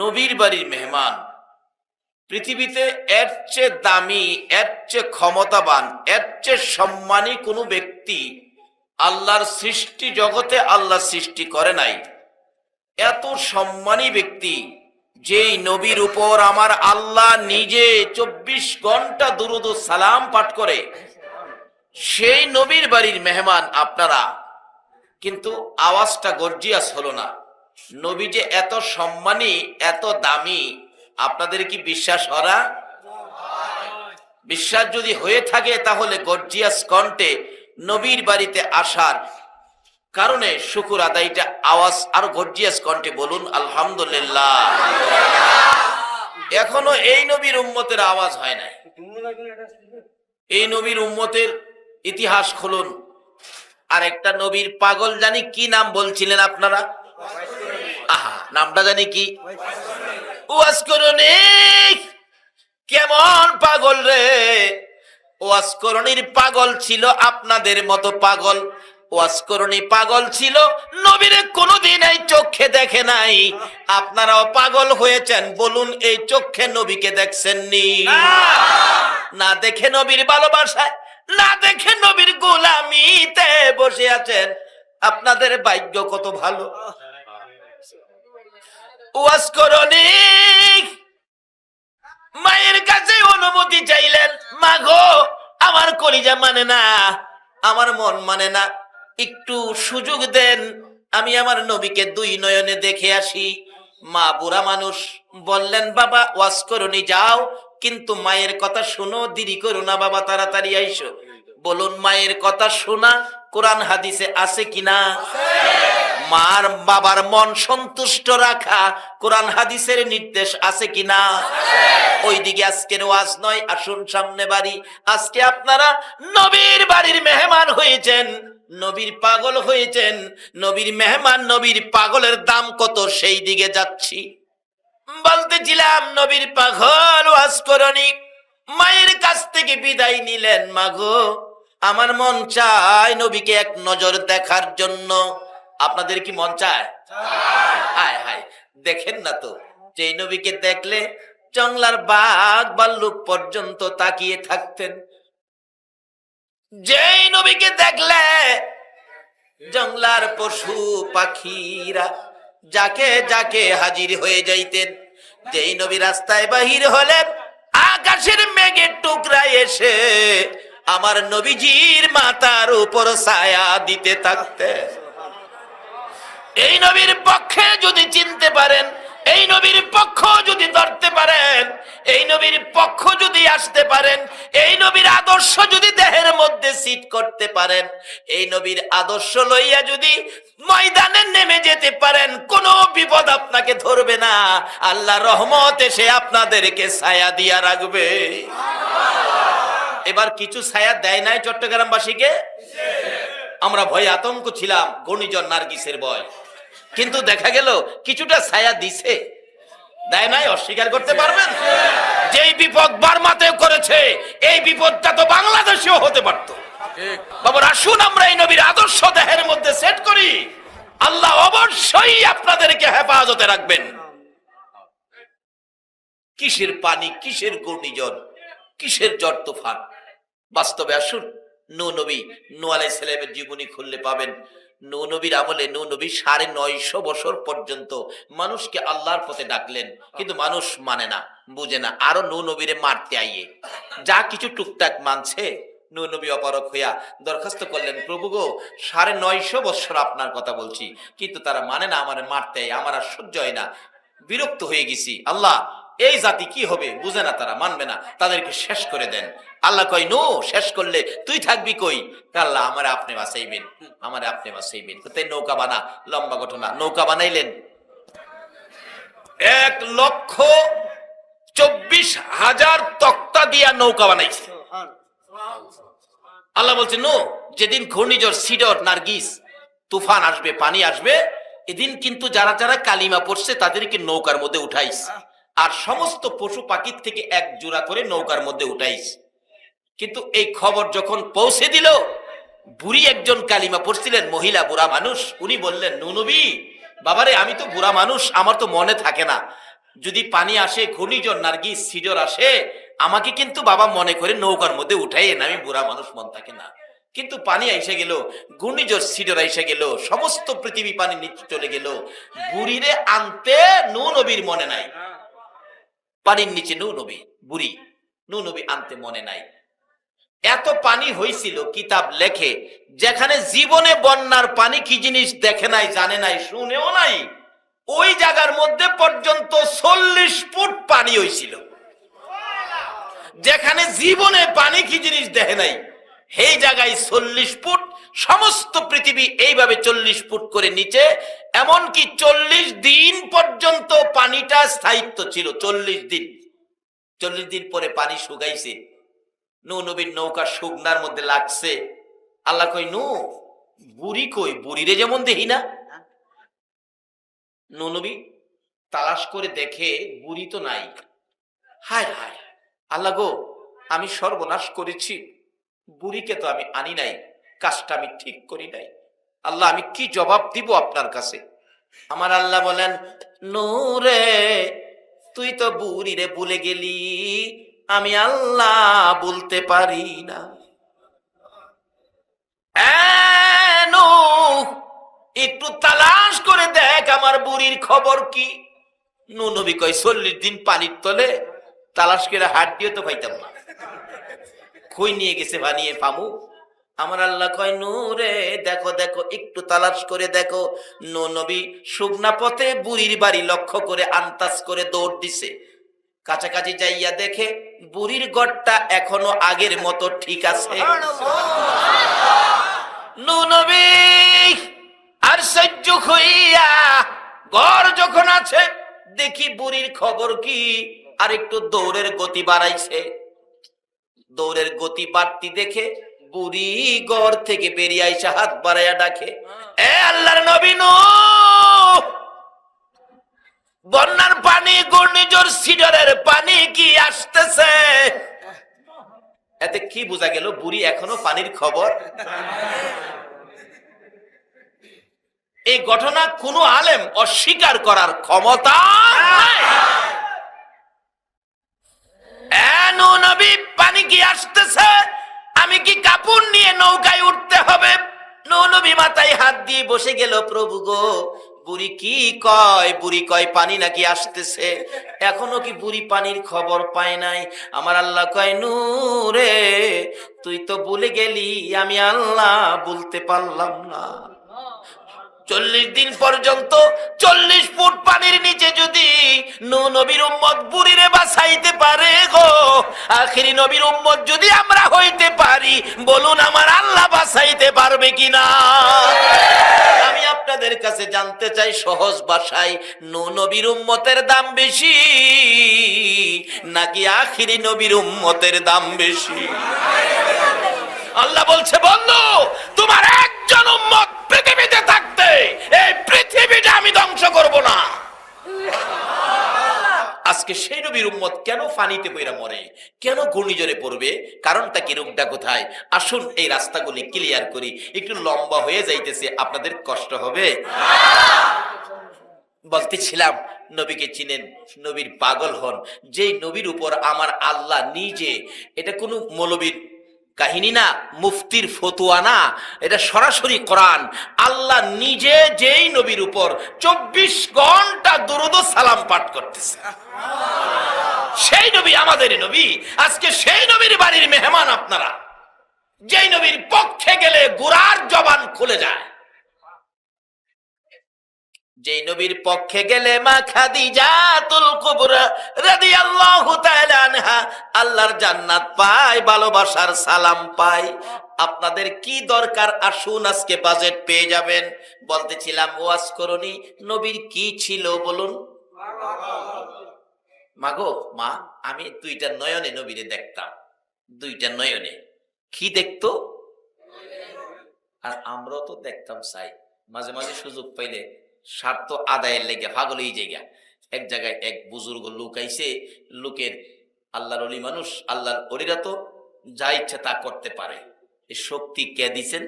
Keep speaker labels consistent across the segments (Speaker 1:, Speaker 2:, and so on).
Speaker 1: নবীর বাড়ির মেহমান পৃথিবীতে এর চেয়ে দামি, এর চেয়ে ক্ষমতাবান, এর চেয়ে সম্মানী কোনো ব্যক্তি আল্লাহর সৃষ্টি জগতে আল্লাহ সৃষ্টি করে নাই। এত সম্মানী ব্যক্তি যেই নবীর উপর আমার আল্লাহ নিজে 24 ঘন্টা দুরূদ ও সালাম পাঠ করে, সেই নবীর বাড়ির মেহমান আপনারা। কিন্তু আওয়াজটা গর্জিয়াস হলো না। নবী যে এত সম্মানী, এত দামি, আপনাদের কি বিশ্বাস হরা? বিশ্বাস যদি হয়ে থাকে তাহলে গর্জিয়াস কণ্ঠে নবীর বাড়িতে আসার কারণে শুকর আদায়টা আওয়াজ আরো গর্জিয়াস কণ্ঠে বলুন আলহামদুলিল্লাহ। এখনো এই নবীর উম্মতের আওয়াজ হয় নাই। এই নবীর উম্মতের ইতিহাস খুলুন। আর একটা নবীর পাগল জানি কি নাম বলছিলেন আপনারা? আহা, নামটা জানি কি? ওয়াজ করুনি। কেমন পাগল রে! ওয়াজ করুনির পাগল ছিল আপনাদের মতো পাগল। ওয়াজ করুনি পাগল ছিল, নবীরে কোনোদিন এই চোখে দেখে নাই। আপনারাও পাগল হয়েছেন, বলুন এই চোখে নবীকে দেখছেননি? না দেখে নবীর ভালোবাসায়, না দেখে নবীর গোলামিতে বসে আছেন। আপনাদের ভাগ্য কত ভালো। ওয়াজ করুনি মায়ের কাছে অনুমতি চাইলেন, মা গো আমার কলিজা মানে না, আমার মন মানে না, একটু সুযোগ দেন, আমি আমার নবীকে 2 নয়নে দেখে আসি। মা বুড়া মানুষ বললেন, বাবা ওয়াজ করুনি যাও, কিন্তু মায়ের কথা শুনো, দেরি করো না বাবা, তাড়াতাড়ি আইসো। বলুন মায়ের কথা শোনা কোরআন হাদিসে আছে কিনা? মার বাবার মন সন্তুষ্ট রাখা কোরআন হাদিসের নির্দেশ আছে কিনা? ওইদিকে আজকের ওয়াজ নয়, আসুন সামনে বাড়ি। আজকে আপনারা নবীর বাড়ির মেহমান হয়েছেন, নবীর পাগল হয়েছেন। নবীর মেহমান, নবীর পাগলের দাম কত সেই দিকে যাচ্ছি। বলতেছিলাম নবীর পাগল ওয়াজ করনি, মায়ের কাছ থেকে বিদায় নিলেন। মাগো আমার মন চায় নবীকে এক নজর দেখার জন্য। আপনাদের কি মন চায়? হায় হায়, দেখেন না তো, যে নবীকে দেখলে জংলার বাঘ ভাল্লুক পর্যন্ত তাকিয়ে থাকতেন। যেই নবীকে দেখলে জংলার পশু পাখিরা যাকে যাকে হাজির হয়ে যাইতেন। যেই নবী রাস্তায় বাহির হলেন, আকাশের মেঘের টুকরা এসে আমার নবীজির মাথার উপর ছায়া দিতে থাকতেন। এই নবীর পক্ষে যদি চিনতে পারেন, এই নবীর পক্ষ যদি ধরতে পারেন, এই নবীর পক্ষ যদি আসতে পারেন, এই নবীর আদর্শ যদি দেহের মধ্যে সিট করতে পারেন, এই নবীর আদর্শ লইয়া যদি ময়দানে নেমে যেতে পারেন, কোনো বিপদ আপনাকে ধরবে না। আল্লাহ রহমত এসে আপনাদেরকে ছায়া দিয়া রাখবে। এবার কিছু ছায়া দেয় নাই চট্টগ্রামবাসীকে? আমরা ভয় আতঙ্ক ছিলাম, ঘূর্ণিঝড় নার্গিসের ভয়, কিন্তু দেখা গেল কিছুটা ছায়া দিছে। দেয় নাই? অস্বীকার করতে পারবেন? যেই বিপদ বার্মাতেও করেছে, এই বিপদটা তো বাংলাদেশেও হতে পারত। বাবা আসুন আমরা এই নবীর আদর্শ দেহের মধ্যে সেট করি, আল্লাহ অবশ্যই আপনাদেরকে হেফাজতে রাখবেন। কিসের পানি, কিসের ঘূর্ণিঝড়, কিসের ঝড় তুফান? বাস্তবে আসুন, নূহ নবী, নূহ আলাইহিস সালামের জীবনী খুললে পাবেন। নূহ নবীর আমলে নূহ নবী 950 বছর পর্যন্ত মানুষকে আল্লাহর পথে ডাকলেন, কিন্তু মানুষ মানে না, বুঝে না। আরো নূহ নবীরে মারতে আইয়ে যা কিছু টুকটাক মানছে, নূহ নবী অপারক হইয়া দরখাস্ত করলেন, প্রভু গো 950 বছর আপনার কথা বলছি, কিন্তু তারা মানে না, আমার মারতে আইয়ে, আমার আর সহ্য হয় না, বিরক্ত হয়ে গেছি। আল্লাহ এই জাতি কি হবে, বুঝে না, তারা মানবে না, তাদেরকে শেষ করে দেন। আল্লাহ কয়, নূহ শেষ করলে তুই থাকবি কই? আল্লাহ আমারে আপনি বাঁচাইবেন, আমারে আপনি বাঁচাইবেন। তাই নৌকা বানা, লম্বা ঘটনা। নৌকা বানাইলেন, 1,24,000 তক্তা দিয়া নৌকা বানাইছে। আল্লাহ বলছে, নূহ যেদিন ঘূর্ণিঝড় সিডর নার্গিস তুফান আসবে, পানি আসবে, এদিন কিন্তু যারা যারা কালিমা পড়ছে তাদেরকে নৌকার মধ্যে উঠাইস, আর সমস্ত পশু পাখির থেকে এক জোড়া করে নৌকার মধ্যে উঠাইস। কিন্তু এই খবর যখন পৌঁছে দিল, বুড়ি একজন কালিমা পড়ছিলেন, মহিলা, বুড়া মানুষ, উনি বললেন, নূহ নবী বাবারে আমি তো বুড়া মানুষ, আমার তো মনে থাকে না, যদি পানি আসে, ঘূর্ণিঝড় নার্গিস সিডর আসে, আমাকে কিন্তু বাবা মনে করে নৌকার মধ্যে উঠাই না, আমি বুড়া মানুষ, মন থাকে না। কিন্তু পানি আইসে গেল, ঘূর্ণিঝড় সিডর আইসে গেল, সমস্ত পৃথিবী পানির নিচে চলে গেল, বুড়িরে আনতে নূহ নবীর মনে নাই। পানির নিচে নূহ নবী, বুড়ি নূহ নবী আনতে মনে নাই। এত পানি হয়েছিল, কিতাব লেখে, যেখানে জীবনে বন্যার পানি কি জিনিস দেখে নাই, জানে নাই, শুনেও নাই, ওই জায়গার মধ্যে পর্যন্ত 40 ফুট পানি হয়েছিল। যেখানে জীবনে পানি কি জিনিস দেখে নাই, সেই জায়গায় 40 ফুট, সমস্ত পৃথিবী এইভাবে 40 ফুট করে নিচে। এমনকি 40 দিন পর্যন্ত পানিটা স্থায়িত্ব ছিল। 40 দিন, 40 দিন পরে পানি শুকাইছে। নূহ নবীর নৌকা শুকনার মধ্যে লাগছে। আল্লাহ কই, নূহ, বুড়ি কই? বুড়িরে যেমন দেখি না। নূহ নবী তালাশ করে দেখে বুড়ি তো নাই। হায় হায়, আল্লাহ গো, আমি সর্বনাশ করেছি, বুড়িকে তো আমি আনি নাই, কাজটা আমি ঠিক করি নাই। আল্লাহ, আমি কি জবাব দিব আপনার কাছে? আমার আল্লাহ বলেন, নূরে, তুই তো বুড়িরে ভুলে গেলি, আমি আল্লাহ বলতে পারি না। একটু তালাশ করে দেখ আমার বুড়ির খবর কি। নূহ নবী কয়, 40 দিন পানির তলে তালাশ করে হাত দিয়ে তো পাইতাম না, কই নিয়ে গেছে বানিয়ে পামু? আমার আল্লাহ কয়, নূরে, দেখো দেখো, একটু তালাশ করে দেখো। নূহ নবী শুকনা পথে বুড়ির বাড়ি লক্ষ্য করে আন্তাজ করে দৌড় দিছে। কাছাকাছি যাইয়া দেখে বুড়ির গড়টা এখনো আগের মতো ঠিক আছে। নূহ নবী আর সহ্য হইয়া ঘর যখন আছে, দেখি বুড়ির খবর কি। আর একটু দৌড়ের গতি বাড়াইছে। দৌড়ের গতি বাড়তি দেখে বুড়ি ঘর থেকে বেরিয়ে আইসা হাত বাড়াইয়া ডাকে, এ আল্লাহর নবী নূহ, বন্যার পানি, ঘূর্ণিঝড় সিডরের পানি কি আসতেছে? এতে কি বোঝা গেল? বুড়ি এখনো পানির খবর। এই ঘটনা কোনো আলেম অস্বীকার করার ক্ষমতা নাই। নূহ নবী, পানি কি আসতেছে? আমি কি কাপড় নিয়ে নৌকায় উঠতে হবে? নূহ নবী মাথায় হাত দিয়ে বসে গেল, প্রভু গো, বুড়ি কি কয়? বুড়ি কয় পানি নাকি আসতেছে। এখনো কি বুড়ি পানির খবর পায় নাই? আমার আল্লাহ কয়, নূহ রে, তুই তো ভুলে গেলি, আমি আল্লাহ বলতে পারলাম না। 40 দিন পর্যন্ত 40 ফুট পানির নিচে যদি নূহ নবীর উম্মত বুড়িরে বাঁচাইতে পারে গো, আখিরি নবীর উম্মত যদি আমরা হইতে পারি, বলুন আমার আল্লাহ বাঁচাইতে পারবে কিনা? আমি আপনাদের কাছে জানতে চাই সহজ ভাষায়, নূহ নবীর উম্মতের দাম বেশি নাকি আখিরি নবীর উম্মতের দাম বেশি? আল্লাহ বলছে, বন্ধু, তোমার একজন উম্মত পৃথিবীতে থাকতে এই পৃথিবীটা আমি ধ্বংস করব না। আজকে সেই নবীর উম্মত কেন পানিতে পইরা মরে, কেন ঘূর্ণিঝড়ে পড়বে? কারণটা কি, রোগটা কোথায়? আসুন এই রাস্তাগুলি ক্লিয়ার করি। একটু লম্বা হয়ে যাইতেছে, আপনাদের কষ্ট হবে। বলতেছিলাম, নবীকে চিনেন, নবীর পাগল হন। যেই নবীর উপর আমার আল্লাহ নিজে, এটা কোনো মৌলবীর কাহিনী না, মুফতির ফতুয়া না, এটা সরাসরি কোরআন। আল্লাহ নিজে যেই নবীর উপর 24 ঘন্টা দুরূদ ও সালাম পাঠ করতেছে, সেই নবী আমাদের নবী। আজকে সেই নবীর বাড়ির মেহমান আপনারা। যেই নবীর পক্ষে গেলে গোরার জবান খুলে যায়, যেই নবীর পক্ষে গেলে মা খাদিজাতুল কুবরা রাদিয়াল্লাহু তাআলা আনহা আল্লাহর জান্নাত পায়, ভালোবাসার সালাম পায়। আপনাদের কি দরকার? আসুন আজকে বাজেট পেয়ে যাবেন। বলতেছিলাম, ওয়াজ করনি, নবীর কি ছিল বলুন? মাগো, মা, আমি 2টা নয়নে নবীরে দেখতাম। 2টা নয়নে। কি দেখতো? আর আমরাও তো দেখতাম, চাই মাঝে মাঝে সুযোগ পাইলে স্বার্থ আদায়ের লেগে পাগল এই জায়গা। এক জায়গায় এক বুজুর্গ লোক আইছে। লোকের, আল্লাহর ওলি মানুষ, আল্লাহর ওলিরা তো যা ইচ্ছা তা করতে পারে, এই শক্তি কে দিছেন?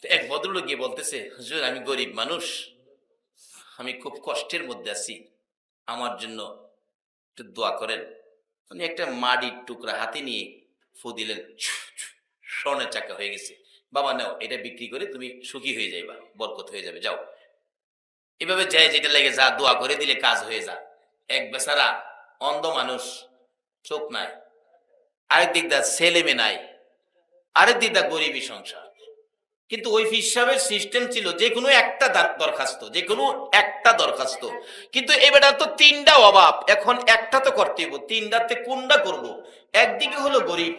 Speaker 1: এক ভদ্রলোক গিয়ে বলতেছে, হুজুর, আমি গরিব মানুষ, আমি খুব কষ্টের মধ্যে আছি, আমার জন্য একটু দোয়া করেন। উনি একটা মাটির টুকরা হাতে নিয়ে ফু দিলেন, স্বর্ণের চাকা হয়ে গেছে। বাবা নাও, এটা বিক্রি করে তুমি সুখী হয়ে যাইবা, বরকত হয়ে যাবে, যাও। এভাবে যায় যেটা লেগে যা, দোয়া করে দিলে কাজ হয়ে যা। এক বেচারা অন্ধ মানুষ, চোখ নাই, আরেক দিক দা ছেলে মেয়ে নাই, আরেক দিক দা গরিবী সংসার। কিন্তু ওই হিসাবের সিস্টেম ছিল যে কোনো একটা দরখাস্ত, যে কোনো একটা দরখাস্ত। কিন্তু এবার তো তিনটা অভাব, এখন একটা তো করতে হইব, তিনটাতে কোনটা করব? একদিকে হলো গরিব,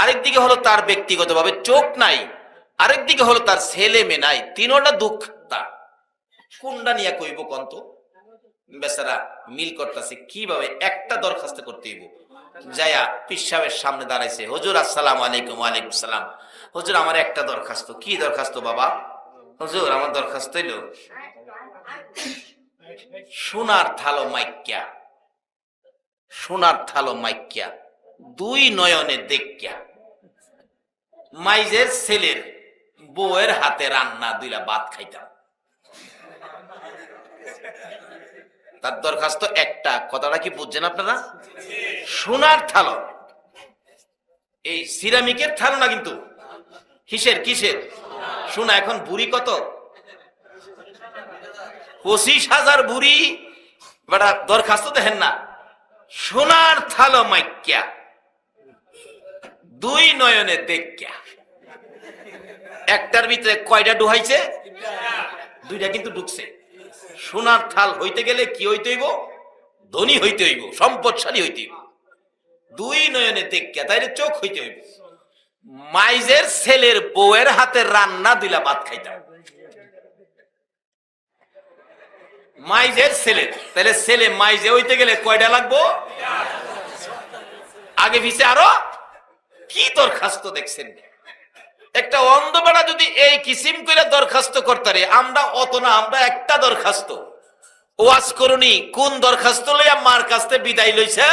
Speaker 1: আরেক দিকে হলো তার ব্যক্তিগতভাবে চোখ নাই, আরেক দিকে হলো তার ছেলে মেয়ে নাই, তিনোটা দুঃখ তার। কোনটা নিয়ে কইব কন্ত? বেচারা মিল করতেছে কিভাবে একটা দরখাস্ত করতে হইব। যায়া পীর সাহেবের সামনে দাঁড়াইছে, হুজুর আসসালামু আলাইকুম। ওয়ালাইকুম সালাম। হুজুর আমার একটা দরখাস্ত। কি দরখাস্ত বাবা? হুজুর আমার দরখাস্ত হইল সোনার থালো মাইক্যা, সোনার থালো মাইক্যা, দুই নয়নে দেখিয়া মাইজের ছেলের বউয়ের হাতে রান্না দুইলা ভাত খাইতাম। তার দরখাস্ত একটা। কথাটা কি বুঝছেন আপনারা? সোনার থালো, এই সিরামিকের থালো না কিন্তু। কিসের কিসের? সোনা। এখন বুড়ি কত? 25,000 বুড়ি। বেটা দরখাস্ত দেখেন না, সোনার থালো মাইক্যা, দুই নয়নে দেখিয়া। একটার ভিতরে কয়টা ডুহাইছে? দুইটা কিন্তু ঢুকছে। সোনার থাল হইতে গেলে কি হইতে হইব? ধনী হইতে হইব, সম্পদশালী হইতে হইব। দুই নয়নে দেখিয়া, তাইলে চোখ হইতে হইব। মাইজের ছেলের বউয়ের হাতে রান্না দিলা ভাত খাইতাম। মাইজের ছেলের, তাহলে ছেলে মাইজে হইতে গেলে কয়টা লাগবো? আগে পিছে আরো কি দরখাস্ত দেখছেন? একটা অন্ধ বেড়া যদি এই কিসিম করে দরখাস্ত করতারে, আমরা অত না, আমরা একটা দরখাস্ত। ওয়াজ করুনি কোন দরখাস্ত লইয়া মার কাছ থেকে বিদায় লইছে?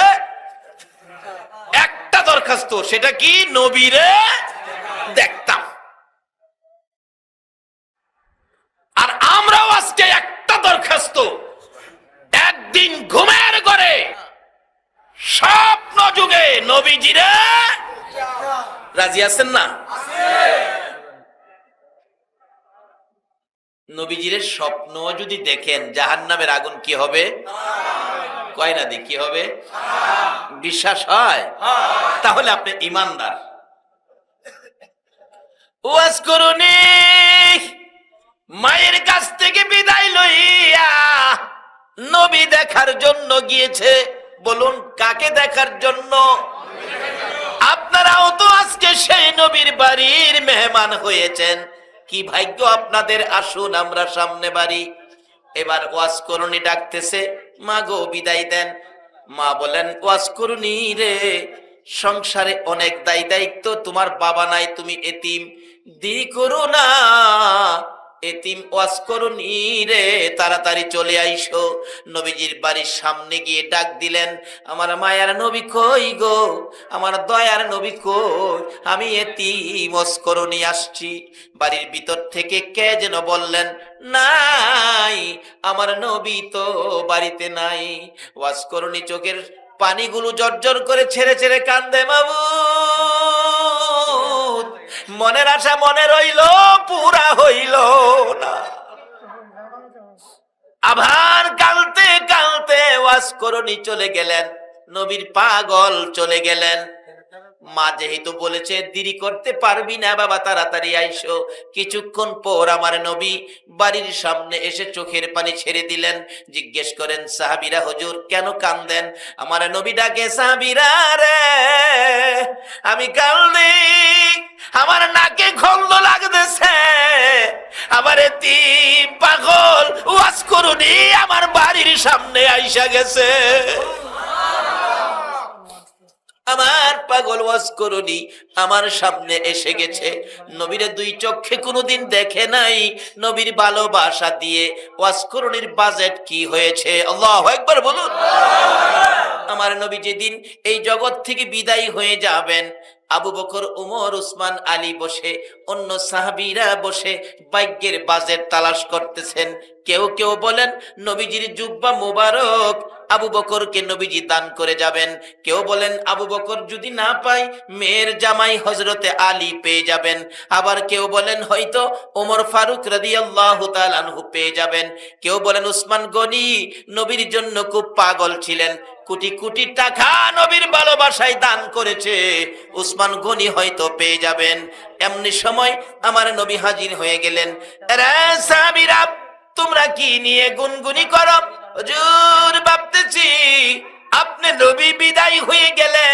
Speaker 1: একটা দরখাস্ত, সেটা কি? নবীরে দেখতাম। আর আমরাও আজকে একটা দরখাস্ত, একদিন ঘুমের ঘরে স্বপ্ন যুগে নবীজিরে রাজি আছেন না? নবীজির স্বপ্ন যদি দেখেন, জাহান্নামের আগুন কি হবে? কয় না দি কি হবে? বিশ্বাস হয়? তাহলে আপনি ইমানদার। ওয়াজ করুনি মায়ের কাছ থেকে বিদায় লইয়া নবী দেখার জন্য গিয়েছে। বলুন কাকে দেখার জন্য? আপনারাও তো আজকে সেই নবীর বাড়ির মেহমান হয়েছেন। কি ভাগ্য আপনাদের। আসুন আমরা সামনে বাড়ি। এবার ওয়াজ করুনি ডাকতেছে, মা গো বিদায় দেন। মা বলেন, ওয়াজ করুনি রে, সংসারে অনেক দায় দায়িত্ব, তোমার বাবা নাই, তুমি এতিম, দেরি করো না। এতিম ওয়াজ করুনি রে, তাড়াতাড়ি চলে আইসো। নবীজির বাড়ির সামনে গিয়ে ডাক দিলেন, আমার মায়ার নবী কই গো, আমার দয়ার নবী কই, আমি এতিম ওয়াজ করুনি আসছি। বাড়ির ভিতর থেকে কে যেন বললেন, নাই আমার নবী তো বাড়িতে নাই। ওয়াজ করুনি চোখের পানিগুলো জর্জর করে ছেড়ে ছেড়ে কান্দে, মাবুদ মনের আশা মনে রইল, পুরা হইল না। আবার কালতে কালতে ওয়াজ করুনি চলে গেলেন, নবীর পাগল চলে গেলেন। মা যেহেতু বলেছে দেরি করতে পারবি না বাবা, তাড়াতাড়ি আইসো। কিছুক্ষণ পর আমার নবী বাড়ির সামনে এসে চোখের পানি ছেড়ে দিলেন। জিজ্ঞেস করেন সাহাবীরা, হুজুর কেন কান্দেন? আমার নবী ডাকে, সাহাবীরা রে, আমি কান্দি, আমার নাকে গন্ধ লাগতেছে, আমার এতিম পাগল ওয়াজ করুনি আমার বাড়ির সামনে আইসা গেছে। আমার পাগল ওয়াজ করুনি আমার সামনে এসে গেছে। নবীরে দুই চোখে কোনোদিন দেখে নাই। নবীর ভালোবাসা দিয়ে ওয়াজ করুনির বাজেট কি হয়েছে? আল্লাহু আকবার বলুন। আমার নবী যেদিন এই জগৎ থেকে বিদায় হয়ে যাবেন, আবু বকর, উমর, উসমান, আলী বসে, অন্য সাহাবীরা বসে ভাগ্যের বাজেট তালাশ করতেছেন। কেউ কেউ বলেন নবীজির জুব্বা মুবারক আবু বকরকে নবীজি দান করে যাবেন। কেউ বলেন আবু বকর যদি না পায় মেয়ের জামাই হযরতে আলী পেয়ে যাবেন। আবার কেউ বলেন হয়তো ওমর ফারুক রাদিয়াল্লাহু তাআলা আনহু পেয়ে যাবেন। কেউ বলেন উসমান গনি নবীর জন্য খুব পাগল ছিলেন, কোটি কোটি টাকা নবীর ভালোবাসায় দান করেছে, উসমান গনি হয়তো পেয়ে যাবেন। এমনি সময় আমার নবী হাজির হয়ে গেলেন। আরে সাহাবীরা, তোমরা কি নিয়ে গুনগুনি করো? হুজুর, ভাবতেছি আপনি নবী বিদায় হয়ে গেলে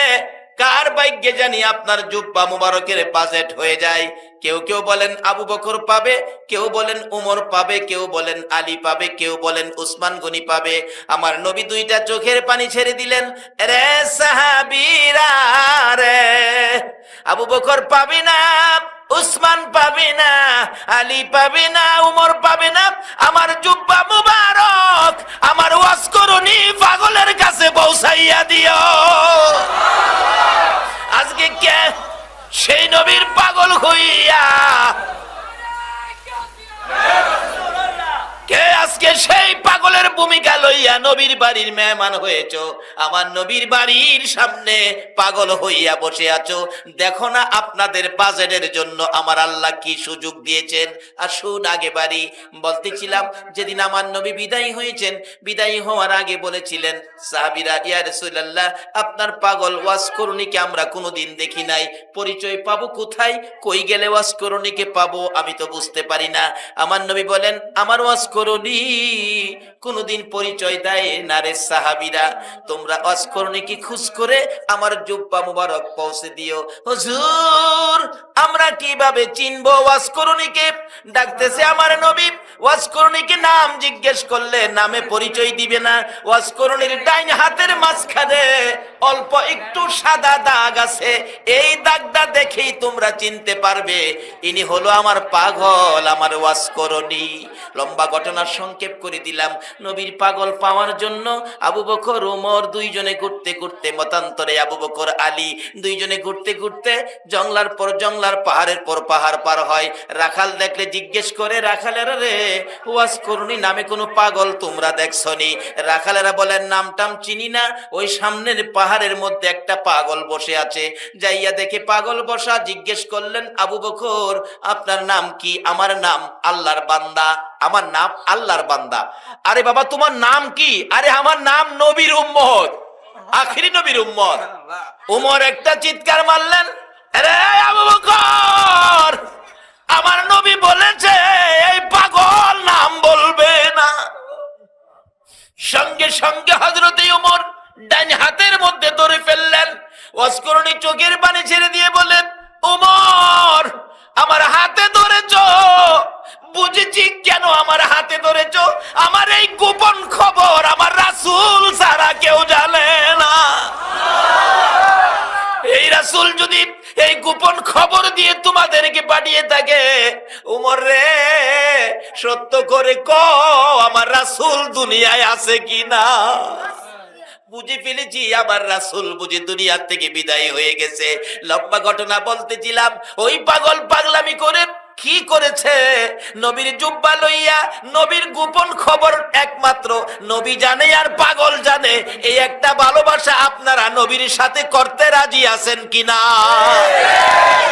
Speaker 1: কার ভাগ্যে জানি আপনার জুব্বা মুবারকের বাজেট হয়ে যায়। কেউ কেউ বলেন আবু বকর পাবে, কেউ বলেন উমর পাবে, কেউ বলেন আলী পাবে, কেউ বলেন উসমান গনি পাবে। আমার নবী দুইটা চোখের পানি ছেড়ে দিলেন। রে সাহাবীরা রে, আবু বকর পাবে না, উসমান পাবে না, আলী পাবে না, উমর পাবে না, আমার জুব্বা মুবারক আমার ওয়াজ করুনি পাগলের কাছে পৌঁছাইয়া দিও। আজকে কে সেই নবীর পাগল হইয়া, কে আজকে সেই পাগলের ভূমিকা লইয়া নবীর বাড়ির মেহমান হয়েছ, আমার নবীর বাড়ির সামনে পাগল হইয়া বসে আছো? দেখো না আপনাদের বাজেটের জন্য আমার আল্লাহ কি সুযোগ দিয়েছেন। আসুন আগে বাড়ি। বলতেছিলাম যেদিন আমার নবী বিদায়ী হয়েছেন, বিদায়ী হওয়ার আগে বলেছিলেন সাহাবীরা, ইয়া রাসূলুল্লাহ আপনার পাগল ওয়াজ করুনিকে আমরা কোনোদিন দেখি নাই, পরিচয় পাবো কোথায়? কই গেলে ওয়াজ করুনিকে পাবো আমি তো বুঝতে পারি না। আমার নবী বলেন আমার ওয়াজ করুনি কোনদিন পরিচয় দেয় না রে সাহাবীরা, তোমরা ওয়াজ করুনিকে খুঁজ করে আমার জুব্বা মুবারক পৌঁছে দিও। হুজুর, আমরা কিভাবে চিনবো ওয়াজ করুনিকে? ডাকতেছে আমার নবী। ওয়াজ করুনিকে নাম জিজ্ঞেস করলে নামে পরিচয় দিবে না। ওয়াজ করুনির ডাইন হাতের মাঝখানে অল্প একটু সাদা দাগ আছে, এই দাগটা দেখেই তোমরা চিনতে পারবে ইনি হলো আমার পাগল, আমার ওয়াজ করুনি। লম্বা ঘটনার সংক্ষেপ করে দিলাম। নবীর পাগল পাওয়ার জন্য আবু বকর ওমর দুইজনে ঘুরতে ঘুরতে, মতান্তরে আবু বকর আলী দুইজনে ঘুরতে ঘুরতে জংলার পর জংলার, পাহাড়ের পর পাহাড় পার হয়। রাখাল দেখলে জিজ্ঞেস করে, রাখালেরা রে, ওয়াজ করুনি নামে কোনো পাগল তোমরা দেখছনি? রাখালেরা বলেন নাম টাম চিনি না, ওই সামনের পাহাড়ের মধ্যে একটা পাগল বসে আছে। যাইয়া দেখে পাগল বসা, জিজ্ঞেস করলেন আবু বকর আপনার নাম কি? আমার নাম আল্লাহর বান্দা। আমার নাম আল্লাহর বান্দা। আরে বাবা তোমার নাম কি? আরে আমার নাম নবীর উম্মত, আখিরি নবীর উম্মত। উমর একটা চিৎকার মারলেন, আরে আবু বকর আমার নবী বলেছে এই পাগল নাম বলবে না। সঙ্গে সঙ্গে হযরতে উমর ডান হাতের মধ্যে ধরে ফেললেন। ওয়াজ করুনি চোখের পানি ছেড়ে দিয়ে বলেন, উমর আমার হাতে ধরেছ, বুঝেছি কেন আমার হাতে ধরেছ। আমার এই গোপন খবর আমার রাসূল ছাড়া কেউ জানে না। এই রাসূল যদি এই গোপন খবর দিয়ে তোমাদেরকে পাঠিয়ে থাকে, উমর রে সত্য করে কও আমার রাসূল দুনিয়ায় আছে কিনা। বুঝে ফেলেছি আমার রাসূল বুঝি দুনিয়া থেকে বিদায় হয়ে গেছে। লম্বা ঘটনা বলতেছিলাম, ওই পাগল পাগলামি করে কি করেছে? নবীর জুব্বা লইয়া নবীর গোপন খবর একমাত্র নবী জানে আর পাগল জানে। এই একটা ভালোবাসা আপনারা নবীর সাথে করতে রাজি আছেন কিনা?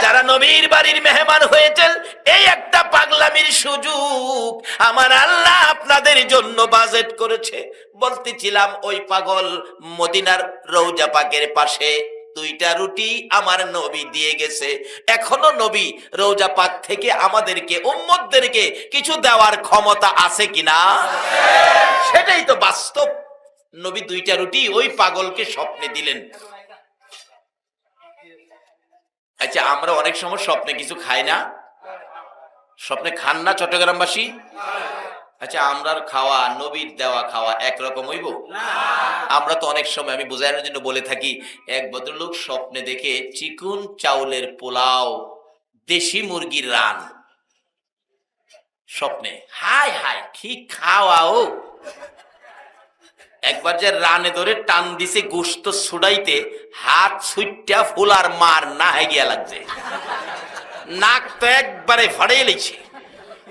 Speaker 1: যারা নবীর বাড়ির মেহমান হয়েছেন, এই একটা পাগলামির সুযোগ আমার আল্লাহ আপনাদের জন্য বাজেট করেছে। বলতেছিলাম ওই পাগল মদিনার রওজা পাকের পাশে দুইটা রুটি আমার নবী দিয়ে গেছে। এখনো নবী রওজা পাক থেকে আমাদেরকে উম্মতদেরকে কিছু দেওয়ার ক্ষমতা আছে কিনা? সেটাই তো বাস্তব। নবী দুইটা রুটি ওই পাগলকে স্বপ্নে দিলেন। আচ্ছা, আমরা অনেক সময় স্বপ্নে কিছু খাই না? স্বপ্নে খান না চট্টগ্রামবাসী? আচ্ছা, আমরার খাওয়া নবীর দেওয়া খাওয়া একরকম হইব? আমরা তো অনেক সময়, আমি বোঝানোর জন্য বলে থাকি, এক ভদ্রলোক স্বপ্নে দেখে চিকুন চাউলের পোলাও, দেশি মুরগির রান স্বপ্নে। হায় হায় কি খাওয়াও! একবার যে রানে ধরে টান দিছে গোস্ত ছুড়াইতে, হাত ছুটটা ফুলার মার না গিয়া লাগছে, নাক তো একবারে ফাড়িয়ে লেছে।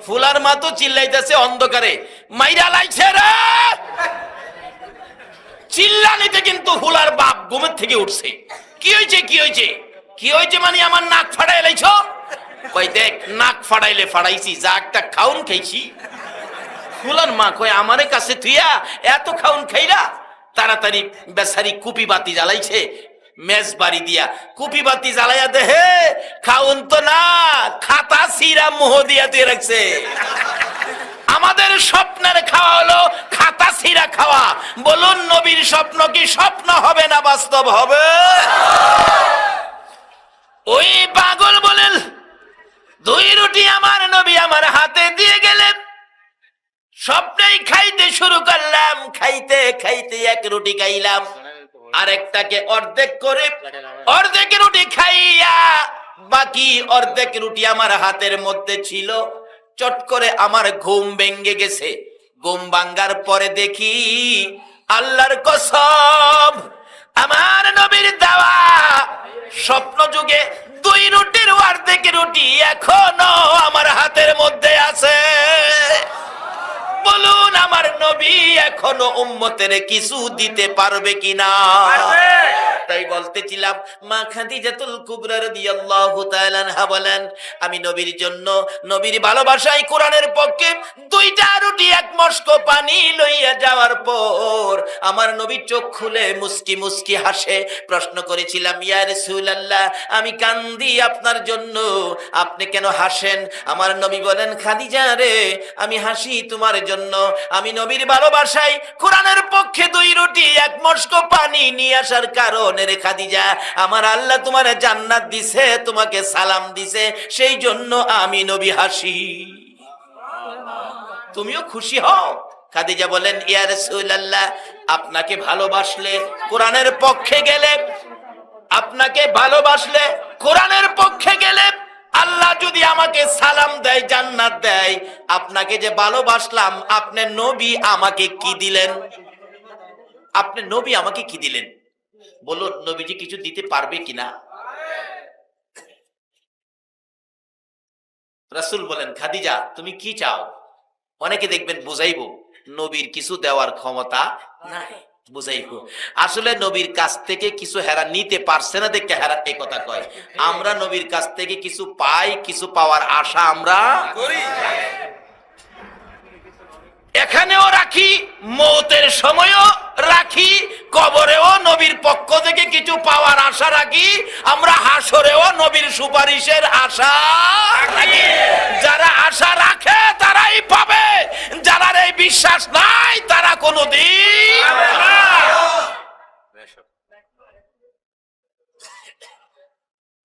Speaker 1: ফুলার মা তো চিল্লাইতেছে অন্ধকারে, মাইরা লাইছে রে। চিল্লানিতে কিন্তু ফুলার বাপ ঘুমের থেকে উঠছে। কি হয়েছে কি হয়েছে কি হয়েছে মানে আমার নাক ফাড়াই লাইছ? কই দেখ, নাক ফাড়াইলে ফাড়াইছি, যা একটা খাউন খাইছি। ফুলার মা কয় আমারে কাছে তুইয়া এত খাউন খাইরা? তাড়াতাড়ি বেচারি কুপি বাতি জ্বালাইছে, মেজ বাড়ি দিয়া কুপি বাতি জ্বালাইয়া দেহে খাউন তো না, খাতা সিরা মোহ দিয়া দিয়ে রাখছে। আমাদের স্বপ্নের খাওয়া হলো খাতা সিরা খাওয়া। বলুন নবীর স্বপ্ন কি স্বপ্ন হবে না বাস্তব হবে? ওই পাগল বলেন 2 রুটি আমার নবী আমার হাতে দিয়ে গেলেন। স্বপ্নেই খাইতে শুরু করলাম, খাইতে খাইতে 1 রুটি খাইলাম, আরেকটাকে অর্ধেক করে অর্ধেক রুটি খাইয়া বাকি অর্ধেক রুটি আমার হাতের মধ্যে ছিল। চট করে আমার ঘুম ভেঙে গেছে। ঘুম ভাঙ্গার পরে দেখি আল্লাহর কসম আমার নবীর দেওয়া স্বপ্ন যুগে 2 রুটির অর্ধেক রুটি এখনো আমার হাতের মধ্যে আছে। বলুন আমার নবী এখনো উম্মতের কিছু দিতে পারবে কিনা? তাই বলতেছিলাম মা খাদিজাতুল কুবরা রাদিয়াল্লাহু তাআলা আনহা বলেন, আমি নবীর জন্য নবীর ভালোবাসায় কোরআনের পক্ষে 2টা রুটি 1 মস্ক পানি লইয়া যাওয়ার পর আমার নবী চোখ খুলে মুস্কি মুস্কি হাসে। প্রশ্ন করেছিলাম ইয়া রাসূলুল্লাহ, আমি কান্দি আপনার জন্য, আপনি কেন হাসেন? আমার নবী বলেন, খাদিজা রে, আমি হাসি তোমার জন্য। আমি নবীর ভালোবাসায় কোরআনের পক্ষে 2 রুটি 1 মস্ক পানি নিয়ে আসার কারণ রে খাদিজা, আমার আল্লাহ তোমার জান্নাত দিছে, তোমাকে সালাম দিছে, সেই জন্য আমি নবী হাসি। তুমিও খুশি হও। খাদিজা বলেন, ইয়া রাসূলুল্লাহ, আপনাকে ভালোবাসলে কোরআনের পক্ষে গেলে, আপনাকে ভালোবাসলে কোরআনের পক্ষে গেলে আল্লাহ যদি আমাকে সালাম দেয়, জান্নাত দেয়, আপনাকে যে ভালোবাসলাম, আপনি নবী আমাকে কি দিলেন? আপনি নবী আমাকে কি দিলেন? বলুন নবীজি কিছু দিতে পারবে কিনা? রাসূল বলেন, খাদিজা তুমি কি চাও? অনেকে দেখবেন বুঝাইবো নবীর কিছু দেওয়ার ক্ষমতা নাই, বুঝাইবো। আসলে নবীর কাছ থেকে কিছু হেরা নিতে পারছে না দেখে হেরা এই কথা কয়। আমরা নবীর কাছ থেকে কিছু পাই, কিছু পাওয়ার আশা আমরা করি। এখানেও রাখি, মৌতের সময়ও রাখি, কবরেও নবীর পক্ষ থেকে কিছু পাওয়ার আশা রাখি, আমরা হাসরেও নবীর সুপারিশের আশা রাখি। যারা আশা রাখে তারাই পাবে, যারা এই বিশ্বাস নাই তারা কোনোদিন পাবে না।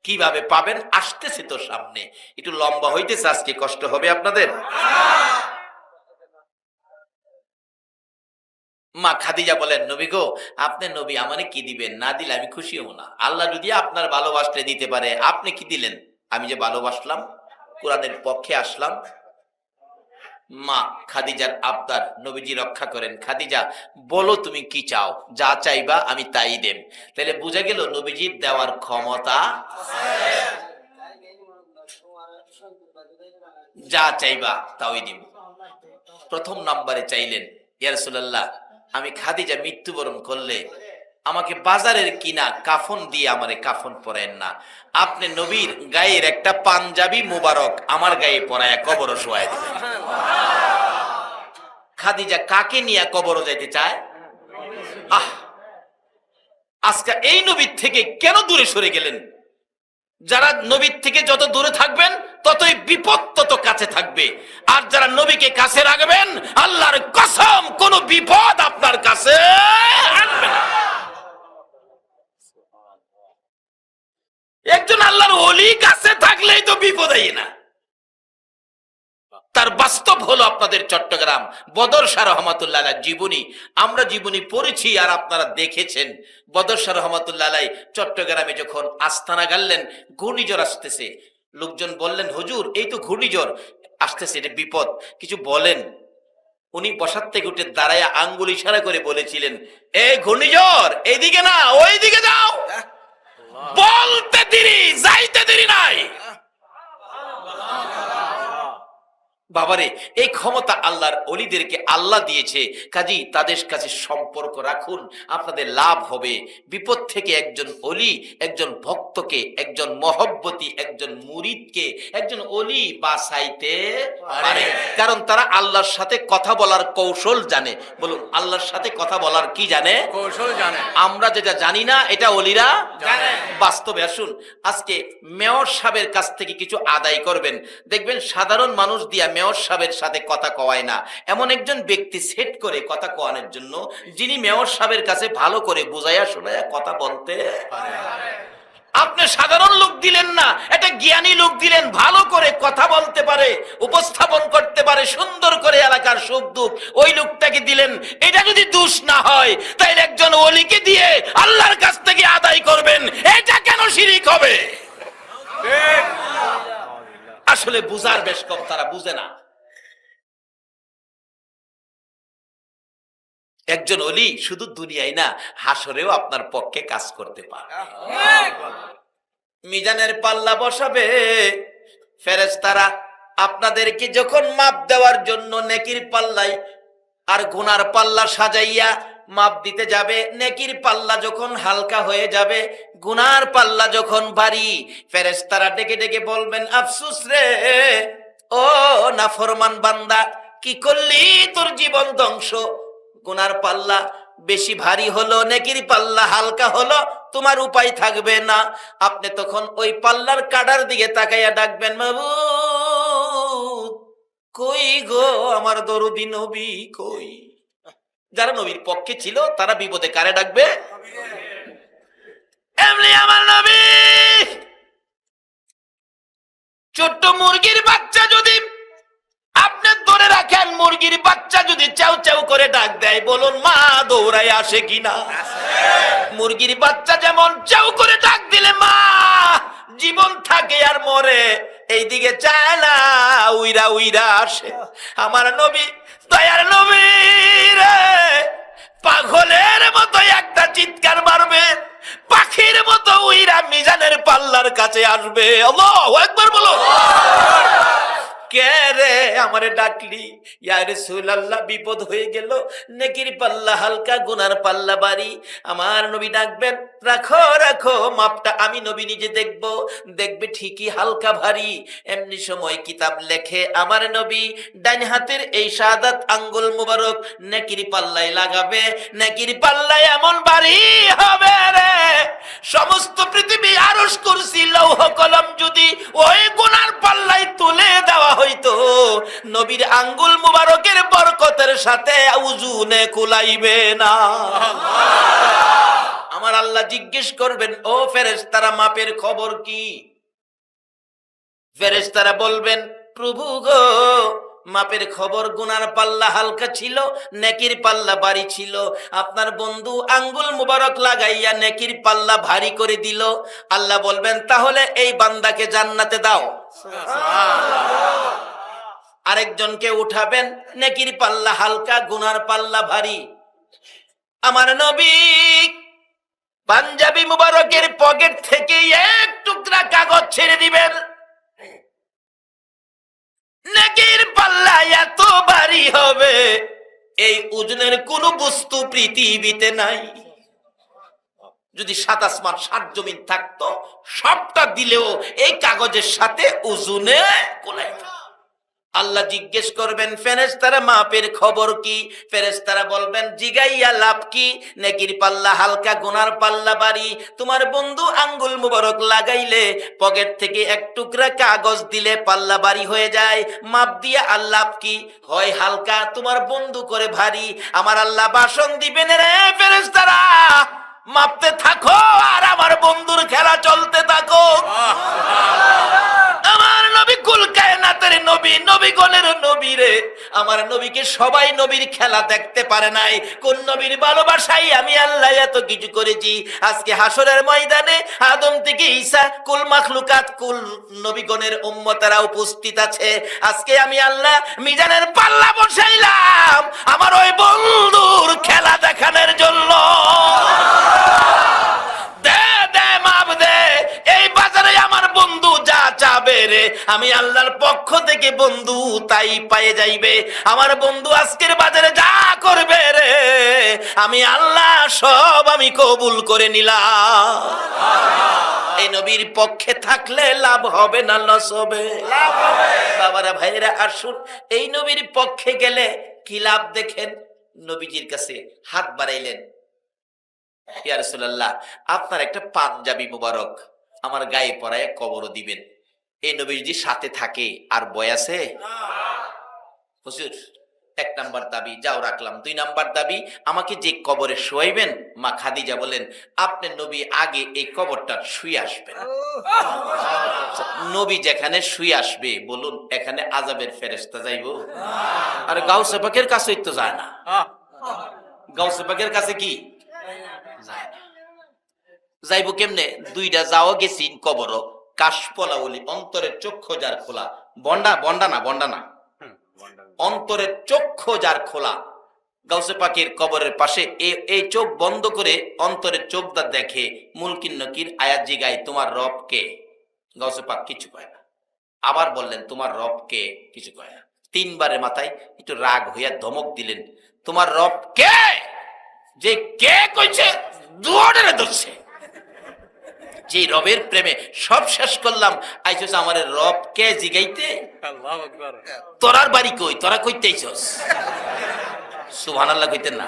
Speaker 1: কিভাবে পাবেন? আসতেছে তো সামনে, একটু লম্বা হইতেছে আজকে, কষ্ট হবে আপনাদের। মা খাদিজা বলেন, নবী গো, আপনি নবী আমারে কি দিবেন? না দিলে আমি খুশি হব না। আল্লাহ যদি আপনার ভালোবাসলে দিতে পারে, আপনি কি দিলেন? আমি যে ভালোবাসলাম, কোরআনের পক্ষে আসলাম। মা খাদিজার আবদার নবীজি রক্ষা করেন। খাদিজা বলো তুমি কি চাও, যা চাইবা আমি তাই দেব। তাহলে বুঝা গেল নবীজির দেওয়ার ক্ষমতা, যা চাইবা তাই দিব। প্রথম নম্বরে চাইলেন, ইয়া রাসূলুল্লাহ, আমি খাদিজা মৃত্যুবরণ করলে আমাকে বাজারের কিনা কাফন দিয়ে আমারে কাফন পরায়েন না, আপনি নবীর গায়ের একটা পাঞ্জাবি মুবারক আমার গায়ে পরায়া কবরে শোয়ায় দিবেন। খাদিজা কাকে নিয়ে কবরে যাইতে চায়? আজকে এই নবীর থেকে কেন দূরে সরে গেলেন? যারা নবীর থেকে যত দূরে থাকবেন ততই বিপদ তত কাছে থাকবে, আর যারা নবীকে কাছে রাখবেন, আল্লাহর কসম কোন বিপদ আপনার কাছে আসবে না। একজন আল্লাহর ওলি কাছে থাকলেই তো বিপদ আই না। তার বাস্তব হলো আপনাদের চট্টগ্রাম বদর শাহ রহমাতুল্লাহ আলাইহির জীবনী। আমরা জীবনী পড়েছি আর আপনারা দেখেছেন। বদর শাহ রহমাতুল্লাহ আলাইহি চট্টগ্রামে যখন আস্তানা গাড়লেন, ঘূর্ণিঝড় আসতেছে, লোকজন বললেন, হুজুর এই তো ঘূর্ণিঝড় আসতেছে, এটা বিপদ, কিছু বলেন। উনি বসার থেকে উঠে দাঁড়ায় আঙ্গুল ইশারা করে বলেছিলেন, এ ঘূর্ণিঝড় এইদিকে না ওইদিকে যাও। বলতে দেরি, যাইতে দেরি নাই। বাবারে, এই ক্ষমতা আল্লাহর ওলিদেরকে আল্লাহ দিয়েছে, কাজী তাদের কাছে সম্পর্ক রাখুন, আপনাদের লাভ হবে। বিপদ থেকে একজন ওলি, একজন ভক্তকে, একজন মহব্বতী, একজন মুরিদকে একজন ওলি বাঁচাইতে পারে, কারণ তারা আল্লাহর সাথে কথা বলার কৌশল জানে। বলুন, আল্লাহর সাথে কথা বলার কি জানে? কৌশল জানে। আমরা যেটা জানি না, এটা ওলিরা জানে। বাস্তবে আসুন, আজকে মেয়র সাহেবের কাছ থেকে কিছু আদায় করবেন, দেখবেন সাধারণ মানুষ দিয়া মেয়র সাহেবের সাথে কথা কওয়ায় না, এমন একজন ব্যক্তি সেট করে কথা কওয়ানোর জন্য, যিনি মেয়র সাহেবের কাছে ভালো করে বুঝাইয়া শোনাইয়া কথা বলতে পারে। আপনি সাধারণ লোক দিলেন না, এটা জ্ঞানী লোক দিলেন, ভালো করে কথা বলতে পারে, উপস্থাপন করতে পারে সুন্দর করে এলাকার সুখ দুঃখ, ওই লোকটাকে দিলেন। এটা যদি দোষ না হয়, তাইলে একজন ওলিকে দিয়ে আল্লাহর কাছ থেকে আদায় করবেন, এটা কেন শিরিক হবে? আসলে বুঝার বেশ কম, তারা বুঝে না। একজন ওলি শুধু দুনিয়ায় না, হাসরেও আপনার পক্ষে কাজ করতে পারে। মিজানের পাল্লা বসাবে ফেরেশতারা, আপনাদেরকে যখন মাপ দেওয়ার জন্য নেকির পাল্লাই আর গুনার পাল্লা সাজাইয়া মাপ দিতে যাবে, নেকির পাল্লা যখন হালকা হয়ে যাবে, গুনার পাল্লা যখন ভারী, ফেরেশতারা ডেকে ডেকে বলবেন, আফসোস রে ও নাফরমান বান্দা, কি করলি? তোর জীবন ধ্বংস। গুনার পাল্লা বেশি ভারী হলো, নেকির পাল্লা হালকা হলো, তোমার উপায় থাকবে না। আপনি তখন ওই পাল্লার কাটার দিকে তাকাইয়া ডাকবেন, মাবুদ কই গো আমার দরদি নবী কই? যারা নবীর পক্ষে ছিল তারা বিপদে কারে ডাকবে? এমনি আমার নবী। ছোট্ট মুরগির বাচ্চা যদি আপনি ধরে রাখেন, মুরগির বাচ্চা যদি চাউ চাউ করে ডাক দেয়, বলুন মা দৌড়ায় আসে কিনা? মুরগির বাচ্চা যেমন চাউ করে ডাক দিলে মা জীবন থাকে আর মরে, এইদিকে চায় না, উইরা উইরা আসে। আমার নবী, দয়ার নবী রে, পাগলের মতো একটা চিৎকার মারবে, পাখির মতো উইরা মিজানের পাল্লার কাছে আসবে। আল্লাহু আকবার বলো। কে রে আমারে ডাকলি? ইয়া রাসূলুল্লাহ, বিপদ হয়ে গেল, নেকির পাল্লা হালকা, গুনার পাল্লা ভারী। আমার নবী ডাকবেন, রাখো রাখো, মাপটা আমি নবী নিজে দেখব, দেখবে ঠিকই হালকা ভারী। এমনি সময় কিতাব লেখে আমার নবী ডাইন হাতের এই শাহাদাত আঙ্গুল মুবারক নেকির পাল্লায় লাগাবে, নেকির পাল্লায় এমন ভারী হবে রে, সমস্ত পৃথিবী আরশ কুরসি লৌহ কলম যদি ওই গুনার পাল্লায় তুলে দেওয়া হইতো, নবীর আঙ্গুল মুবারকের বরকতের সাথে ওজনে কুলাইবে না। আমার আল্লাহ জিজ্ঞেস করবেন, ও ফেরেশতারা মাপের খবর কি? ফেরেশতারা বলবেন, প্রভু গো মাপের খবর, গুনার পাল্লা হালকা ছিল, নেকির পাল্লা ভারী ছিল। আপনার বন্ধু আঙ্গুল মুবারক লাগাইয়া নেকির পাল্লা ভারী করে দিল। আল্লাহ বলবেন, তাহলে এই বান্দাকে জান্নাতে দাও। আরেকজনকে উঠাবেন, নেকির পাল্লা হালকা, গুনার পাল্লা ভারী। আমার নবী পাঞ্জাবি মুবারকের পকেট থেকে এক টুকরা কাগজ ছেড়ে দিবেন, নেকির পাল্লা এত ভারী হবে, এই ওজনের কোন বস্তু পৃথিবীতে নাই। যদি ৭ আসমান ৭ জমিন থাকতো, সবটা দিলেও এই কাগজের সাথে ওজনে কোলায় না। আল্লাহ জিজ্ঞেস করবেন, ফেরেশতারা মাপের খবর কি? ফেরেশতারা বলবেন, জিগাইয়া লাভ কি? নেকির পাল্লা হালকা, গুনার পাল্লা ভারী। তোমার বন্ধু আঙ্গুল মুবারক লাগাইলে, পকেট থেকে এক টুকরা কাগজ দিলে পাল্লা ভারী হয়ে যায়। মাপ দিয়া আল্লাহ কি হয় হালকা, তোমার বন্ধু করে ভারী। আমার আল্লাহ ভাষণ দিবেন, রে ফেরেশতারা মাপতে থাকো আর আমার বন্ধুর খেলা চলতে থাকো। আমার নবী কুল কায়নাতের নবী নবী, নবীগণের নবী রে, আমার নবীকে সবাই নবীর খেলা দেখতে পারে নাই। কোন নবীর ভালোবাসাই আমি আল্লাহ এত কিছু করেছি। আজকে হাসরের ময়দানে আদম থেকে ঈসা কুল মাখলুকাত কুল নবীগণের উম্মতেরা উপস্থিত আছে। আজকে আমি আল্লাহ মিজানের পাল্লা বসাইলাম আমার ওই বন্ধুর খেলা দেখানোর জন্য। এই বাজারে আমার বন্ধু যা চাবে রে, আমি আল্লাহর পক্ষ থেকে বন্ধু তাই পায়ে যাইবে। আমার বন্ধু আজকের বাজারে যা করবে রে, আমি আল্লাহ সব আমি কবুল করে নিলাম। এই নবীর পক্ষে থাকলে লাভ হবে না লস হবে? লাভ হবে। বাবারা ভাইরা আসুন, এই নবীর পক্ষে গেলে কি লাভ দেখেন। নবীজির কাছে হাত বাড়াইলেন, ইয়া রাসূলুল্লাহ আপনার একটা পাঞ্জাবি মুবারক আমার গায়ে পরায় কবর দিবেন। এই নবীজি সাথে থাকে আর বয় আছে? হুজুর এক নাম্বার দাবি যাও রাখলাম। 2 নাম্বার দাবি, আমাকে যে কবরে শোয়াইবেন মা খাদিজা বলেন আপনি নবী আগে এই কবরটা শুয়ে আসবেন। নবী যেখানে শুয়ে আসবে বলুন এখানে আযাবের ফেরেশতা যাইবো? আর গাউসে পাকের কাছেই তো যায় না। গাউসে পাকের কাছে কি যায় না, যাইবো কেমনে? 2টা যাও গেছি কবর, কাশপলা বলি অন্তরের চক্ষু যার খোলা, বন্ডা না অন্তরের চক্ষু যার খোলা। গাউসে পাকের কবরের পাশে এই চোখ বন্ধ করে অন্তরের চোখটা দেখে মুলকিন নকির আয়াত জিগায় তোমার রব কে? গাউসে পাক কিছু কয় না। আবার বললেন তোমার রব কে? কিছু কয় না। 3 বারের মাথায় একটু রাগ হইয়া ধমক দিলেন তোমার রব কে? যে কে কইছে দুয়ারে ধরছে। যে রবের প্রেমে সব শেষ করলাম, আইছস আমার রব কে জিগাইতে? আল্লাহু আকবার। তোরার বাড়ি কই? তোরা কইতে আইছস? সুবহানাল্লাহ কইতেন না?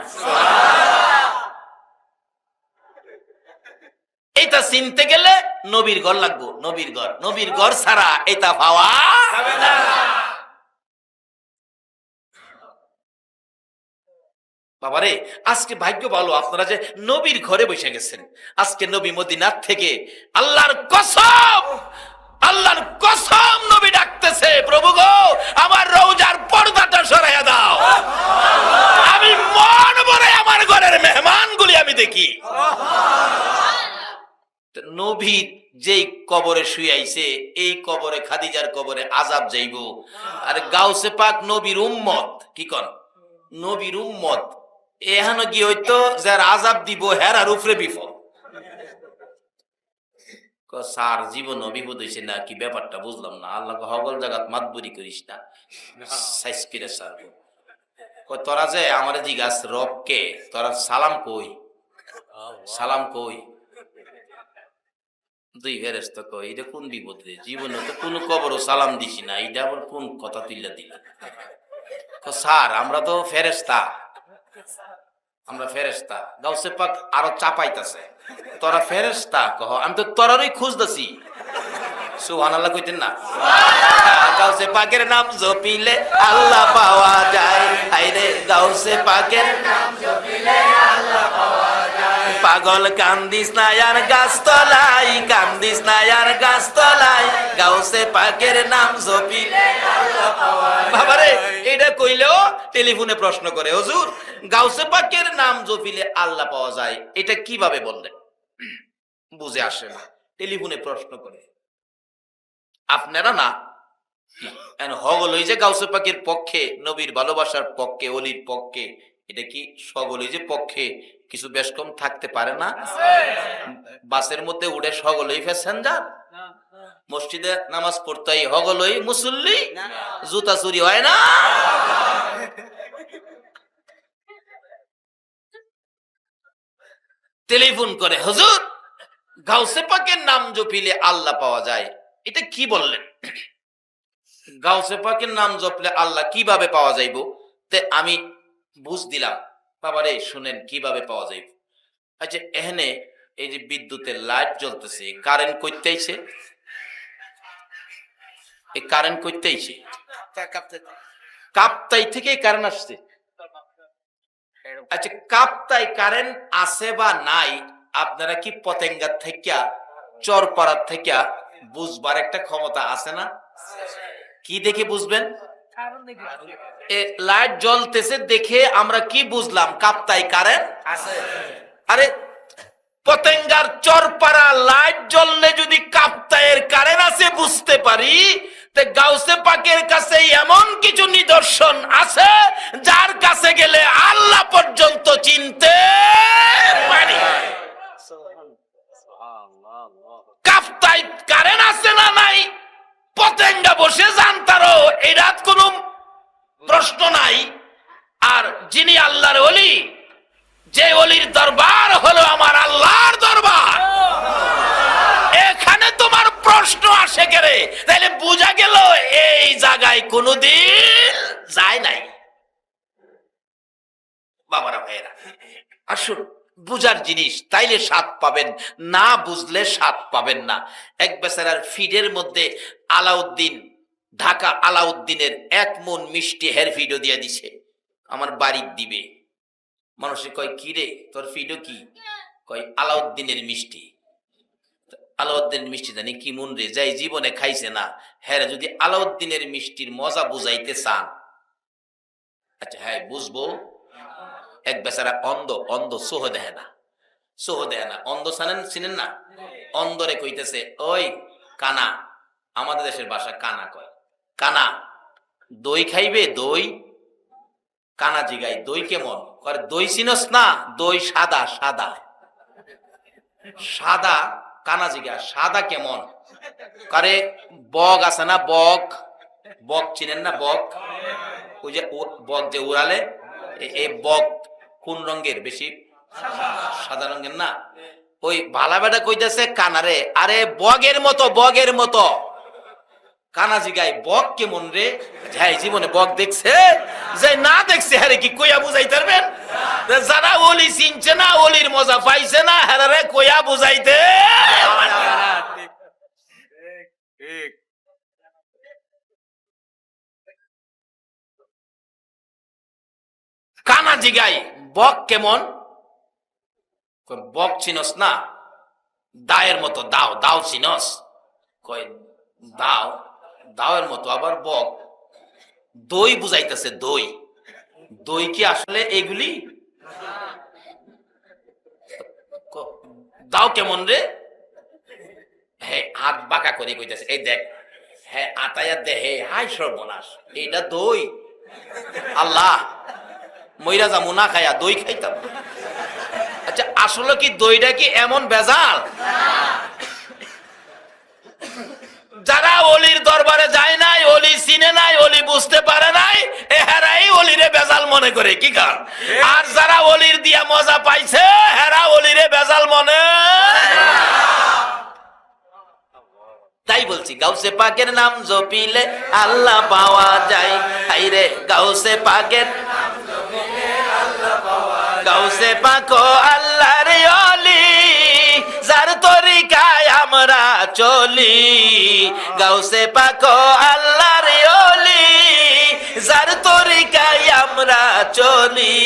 Speaker 1: এইটা চিনতে গেলে নবীর ঘর লাগবো। নবীর ঘর ছাড়া এটা পাওয়া যাবে না। বাবারে আজকে ভাগ্য ভালো আপনারা যে নবীর ঘরে বসে গেছেন। আজকে নবী মদিনার থেকে আল্লাহর কসম নবী ডাকতেছে প্রভু গো আমার রওজার পর্দাটা সরাইয়া দাও, আমি মন ভরে আমার ঘরের মেহমানগুলি আমি দেখি। নবী যেই কবরে শুয়ে আইছে এই কবরে খাদিজার কবরে আযাব যাইব। আর গাউসে পাক নবীর উম্মত, কি কন নবীর উম্মত, এখানে কি হইতো যার আযাব দিব হেরার উপরে বিপদ। স্যার জীবন বিপদ হইছে না কি ব্যাপারটা বুঝলাম না। আল্লাহ হগল জাগাত মাতবুরি করিস না সাইসকিরে স্যার তোরা যে আমার জিগাস রব কে, তোরা সালাম কই? সালাম কই? 2 ফেরেশতা কই এটা কোন বিপদ রে? জীবনে তো কোন কবরও সালাম দিছি না, এটা আবার কোন কথা তুইলা দিলা? স্যার আমরা তো ফেরেশতা, আমরা ফেরেশতা। গাউসে পাক আরো চাপাইতাছে তোরা ফেরেশতা কহ, আমি তো তোরারই খুঁজতেছি। সুবহানাল্লাহ কইতেন না? গাউসে পাকের নাম জপিলে আল্লাহ পাওয়া যায়। আইরে গাউসে পাকের নাম জপিলে আল্লাহ পাওয়া যায়। পাগল কান্দিস না আর গাছতলায়, কান্দিস না আর গাছতলায়, গাউসে পাকের নাম জপিলে আল্লাহ পাওয়া যায়। বাবারে এটা কইলেও টেলিফোনে প্রশ্ন করে হুজুর গাউসে পাকের নাম জপিলে আল্লাহ পাওয়া যায়, এটা কিভাবে বললেন? বুঝে আসে না, টেলিফোনে প্রশ্ন করে। আপনারা না হগলই যে গাউসে পাকের পক্ষে, নবীর ভালোবাসার পক্ষে, ওলির পক্ষে, এটা কি সকলই যে পক্ষে কিছু বেশ কম থাকতে পারে না? বাসের মধ্যে উঠে সকলই প্যাসেঞ্জার, মসজিদে নামাজ পড়তে হগলই মুসল্লি, জুতা চুরি হয় না? টেলিফোন করে হুজুর গাউসে পাকের নাম জপিলে আল্লাহ পাওয়া যায়, এটা কি বললেন? গাউসে পাকের নাম জপলে আল্লাহ কিভাবে পাওয়া যাইব? তে আমি বুঝ দিলাম বাবারে শুনেন কিভাবে পাওয়া যাইব। আচ্ছা এখানে এই যে বিদ্যুতের লাইট জ্বলতেছে, কারেন্ট কইতে আইছে? এই কারেন্ট কইতে আইছে কাপ্তাই থেকে কারেন্ট আসছে। আচ্ছা কাপ্তাই কারেন্ট আছে বা নাই আপনারা কি পতেঙ্গার থেকে চরপাড়ার থেকে বুঝবার একটা ক্ষমতা আছে না? কি দেখে বুঝবেন? লাইট জ্বলতেছে দেখে আমরা কি বুঝলাম? কাপ্তায় কারেন্ট আছে। আরে পতেঙ্গার চরপাড়া লাইট জ্বললে যদি কাপ্তায়ের কারেন্ট আছে বুঝতে পারি, তে গাউসে পাকের কাছে এমন কিছু নিদর্শন আছে যার কাছে গেলে আল্লাহ পর্যন্ত চিনতে পারি। কাপ্তায় কারেন্ট আছে না নাই, পতেঙ্গা বসে জানতারও এটা কোনো প্রশ্ন নাই। আর যিনি আল্লাহর ওলি, যে ওলির দরবার হলো আমার আল্লাহর দরবার, এখানে তোমার প্রশ্ন আসে কেরে? তাহলে বোঝা গেল এই জায়গায় কোনোদিন যায় নাই। বাবারা ভাইয়েরা, আসুন বুঝার জিনিস, তাইলে স্বাদ পাবেন, না বুঝলে স্বাদ পাবেন না। এক বেচারার ফিডের মধ্যে আলাউদ্দিন, ঢাকা আলাউদ্দিনের 1 মণ মিষ্টি হের ফিডও দিয়ে দিছে, আমার বাড়ির দিবে। মানুষে কয় কি রে তোর ফিডও কি? কয় আলাউদ্দিনের মিষ্টি। আলাউদ্দিনের মিষ্টি জানি কি মন রে, যাই জীবনে খাইছে না, হ্যাঁ যদি আলাউদ্দিনের মিষ্টির মজা বুঝাইতে চান, আচ্ছা হ্যাঁ বুঝবো। এক বেচারা অন্ধ, অন্ধ সোহ দেয় না, সোহ দেয় না, অন্ধ চিনেন না? অন্ধরে কইতেছে, ওই কানা, আমাদের দেশের ভাষা কানা কয়, কানা দই খাইবে? দই। কানা জিগাই দই কেমন? করে দই চিনস না? দই সাদা সাদা সাদা। কানা জিগা সাদা কেমন? করে বগ আছে না, বগ, বগ চিনেন না? বগ, ওই যে বগ যে উড়ালে, এই বগ কোন রঙের? বেশি সাদা রঙের না? ওই ভালা বেটা কইতেছে কানারে, আরে বগের মতো, বগের মতো। কানা জিগাই বগ কেমন রে? হ্যাঁ জীবনে বগ দেখছে? যে না দেখছে হ্যাঁ কি কইয়া বুঝাইতে পারবেন? যারা ওলি চিনছে না, ওলির মজা পাইছে না, হ্যাঁ রে কইয়া বুঝাইতে। কানা জিগাই বগ কেমন? বগ চিনস না? দায়ের মতো। দাও, দাও চিনস? কয় দাও, দাওয়ের মতো আবার বগ। দই বুঝাইতেছে, দই। দই কি আসলে এগুলি? দাও কেমন রে? হ্যাঁ হাত বাঁকা করে কইতেছে, এই দেখ, হ্যাঁ আতায়া দেহে, হাই সর্বনাশ, এইটা দই। আল্লাহ মইরা যামু না খাইয়া, দই খাইতাম। আচ্ছা আসলে কি দইটা কি এমন ভেজাল? যারা অলির দরবারে যায় নাই, অলি চিনে নাই, অলি বুঝতে পারে নাই, এরাই অলিরে বেজাল মনে করে। কি কারণ? আর যারা অলির দিয়া মজা পাইছে, হেরা অলিরে বেজাল মনে। তাই বলছি গাউসে পাকের নাম জপিলে আল্লাহ পাওয়া যায়। হাইরে গাউসে পাকের, গাউসে পাক আল্লাহর ওলি, যার তরিকায় আমরা চলি। গাউসে পাক আল্লাহর ওলি, যার তরিকায় আমরা চলি।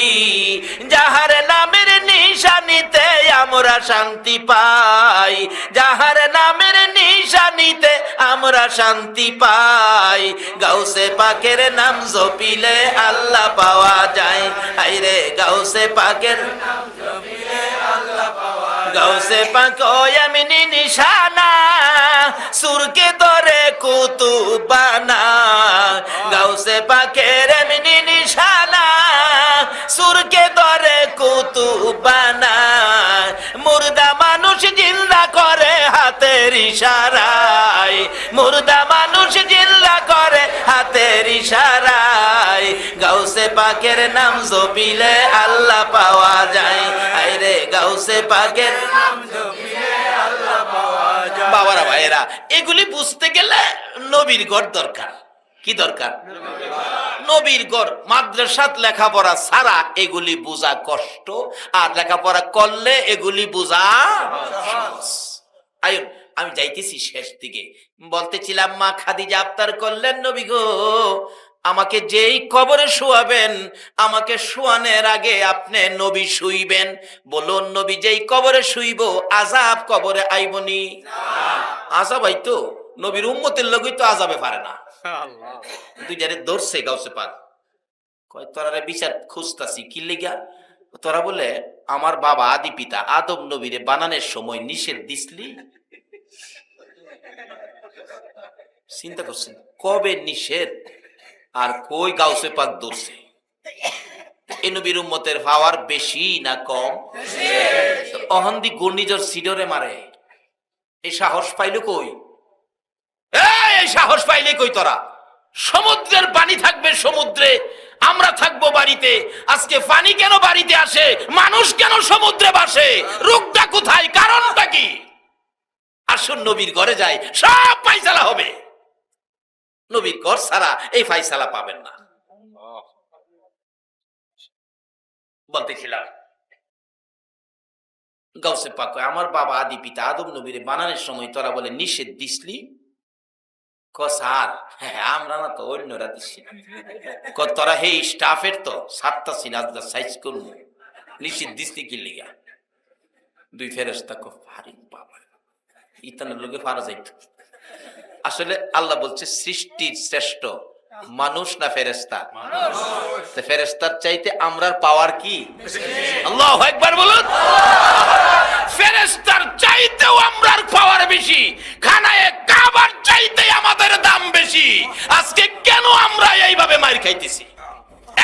Speaker 1: যাহার নামের নিশানিতে আমরা শান্তি পাই, যাহার নামের নিশানিতে আমরা শান্তি পাই। গাউসে পাকের নাম জপিলে আল্লাহ পাওয়া যায়। হাইরে গাউসে পাকের নাম জপিলে আল্লাহ পাওয়া যায়। গাউসে পাক এমনি নিশানা, সুরকে ধরে কুতুবানা। গাউসে পাকের এমনি নিশানা, সুরকে ধরে কুতুবানা। মুর্দা মানুষ জিন্দা করে হাতের ইশারায়, মুর্দা মানুষ জিন্দা করে হাতের ইশারায়। গাউসে পাকের নাম জপিলে আল্লাহ পাওয়া যায়। আইরে গাউসে পাকের নাম জপিলে আল্লাহ পাওয়া যায়। বাবারা ভাইয়েরা, এগুলি বুঝতে গেলে নবীর ঘর দরকার। কি দরকার? নবীর ঘর। মাদ্রাসাত লেখাপড়া ছাড়া এগুলি বোঝা কষ্ট, আর লেখাপড়া করলে এগুলি বোঝা সহজ। আয়ুন আমি যাইতেছি শেষ দিকে। বলতেছিলাম মা খাদিজা আফতার করলেন, নবী গো আমাকে যেই কবরে শুয়াবেন, আমাকে শুয়ানোর আগে আপনি নবী শুইবেন। বলুন নবী যেই কবরে শুইব, আযাব কবরে আইবনি? আযাব আইতো? নবীর উম্মতের লগই তো আজাবে পারে না। দুইটারে ধরছে গাউসে পাক, কয় তোরা বিচার খুঁজতাছি কি লিগা? তোরা বলে আমার বাবা আদি পিতা আদম নবীরে বানানোর সময় নিষেধ দিসলি। চিন্তা করছেন কবে নিষেধ আর কই গাউসে পাক ধরছে। এই নবীর উম্মতের পাওয়ার বেশি না কম? অহন্দি ঘূর্ণিঝড় সিডরে মারে, এই সাহস পাইলো কই? এই সাহস পাইলে কই তোরা? সমুদ্রের পানি থাকবে সমুদ্রে, আমরা থাকবো বাড়িতে। আজকে পানি কেন বাড়িতে আসে, মানুষ কেন সমুদ্রে ভাসে? রোগটা কোথায়, কারণটা কি? আসুন নবীর ঘরে যাই, সব ফায়সালা হবে। নবীর ঘর ছাড়া এই ফায়সালা পাবেন না। বলতেছিলাম গাউসে পাক আমার বাবা আদি পিতা আদম নবীরে বানানোর সময় তোরা বলে নিষেধ দিসলি। স্যার আমরা না তো অন্যরা দিচ্ছি, তোরা হে স্টাফের তো সাতটা সিনাজদা সাইজ করুন, নিষেধ দিসলি কি লিগা? দুই ফেরেশতা কো ভারী বাবা ইতানের লোকে পারা যাইত। আসলে আল্লাহ বলছে সৃষ্টির শ্রেষ্ঠ মানুষ না ফেরেশতা? ফেরেশতার চাইতে আমরার পাওয়ার কি? আল্লাহু আকবার বলুন। ফেরেশতার চাইতেও আমরার পাওয়ার বেশি, খানায়ে কাবার চাইতে আমাদের দাম বেশি। আজকে কেন আমরা এইভাবে মার খাইতেছি?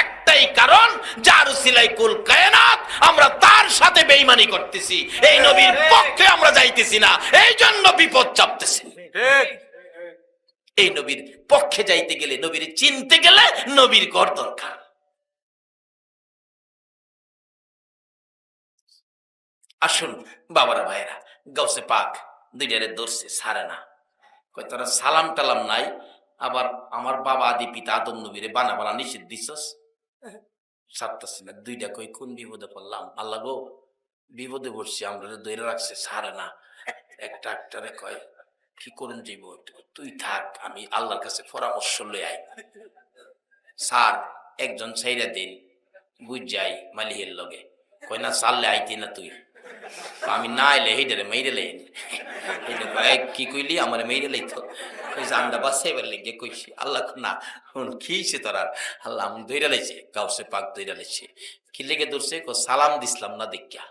Speaker 1: একটাই কারণ, যার উসিলায় কুল কায়নাত আমরা তার সাথে বেঈমানি করতেছি, এই নবীর পক্ষে আমরা যাইতেছি না, এই জন্য বিপদ চাপতেছি। ঠিক, এই নবীর পক্ষে যাইতে গেলে, নবীর চিনতে গেলে নবীর ঘর দরকার। আসুন বাবারা ভাইরা, গাউসে পাক দুইটারে ধরছে, ছাড়ে না। কয় তোরা সালাম টালাম নাই, আবার আমার বাবা আদি পিতা আদম নবীরে বানা বানা নিষেধ দিছস, ছাড়তাছি না। দুইটা কই কোন বিপদে পড়লাম? আল্লাহ গো বিপদে পড়ছি, আমরা ধরে রাখছে, ছাড়ে না। একটা একটারে কয় কি করুন যাইব, তুই থাক, আমি আল্লাহর কাছে পরামর্শ লই আই। স্যার একজন ছাইরা দিন, বুঝ যাই মালিহের লগে। কয় না চাললে আইতি না তুই, আমি না আইলে হেইডারে মেইরে লেন। কি কইলি? আমার মেইরে লইতো। জানটা বাঁচাইবার লেগে কইছি। আল্লাহ না খেয়েছে তোরা? আল্লাহ আমি দইরা লাইছে, গাউসে পাক দইরা লাইছে। কি লেগে ধরছে? সালাম দিসলাম না দেখিয়া।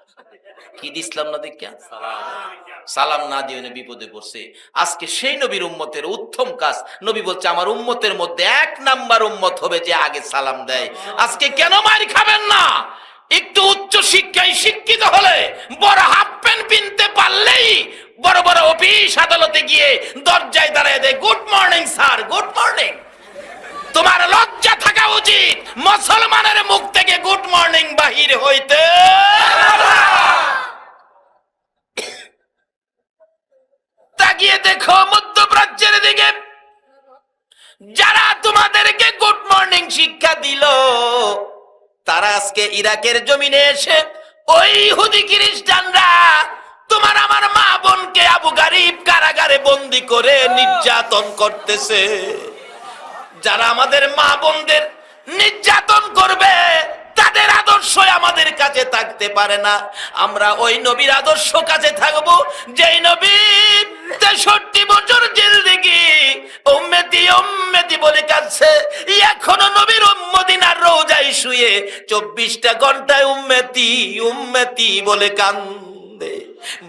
Speaker 1: কি দিসলাম না দেখিয়া? সালাম না দিয়ে বিপদে পড়ছে। আজকে সেই নবীর উম্মতের উত্তম কাজ, নবী বলছে আমার উম্মতের মধ্যে 1 নাম্বার উম্মত হবে যে আগে সালাম দেয়। আজকে কেন মার খাবেন না? একটু উচ্চ শিক্ষায় শিক্ষিত হলে, বড় হাফ প্যান্ট কিনতে পারলেই বড় বড় অফিস আদালতে গিয়ে দরজায় দাঁড়ায় দেয়, good morning sir, good morning. তোমার লজ্জা থাকা উচিত মুসলমানের মুখ থেকে গুড মর্নিং বাহির হইতে। তাকিয়ে দেখো মধ্যপ্রাচ্যের দিকে, যারা তোমাদেরকে গুড মর্নিং শিক্ষা দিল, তারা আজকে ইরাকের জমিনে এসে ওই ইহুদি খ্রিস্টানরা তোমার আমার মা বোনকে আবু গারিব কারাগারে বন্দি করে নির্যাতন করতেছে। যারা আমাদের মা বোনদের নির্যাতন করবে, তাদের আদর্শ আমাদের কাছে থাকতে পারে না। আমরা ওই নবীর আদর্শ কাছে থাকবো, যেই নবী 63 বছর জিন্দেগি উম্মতি উম্মতি বলে কাঁদছে, এখনো নবীর মদিনার রওজায় শুয়ে 24টা ঘন্টায় উম্মতি উম্মতি বলে কান্দে।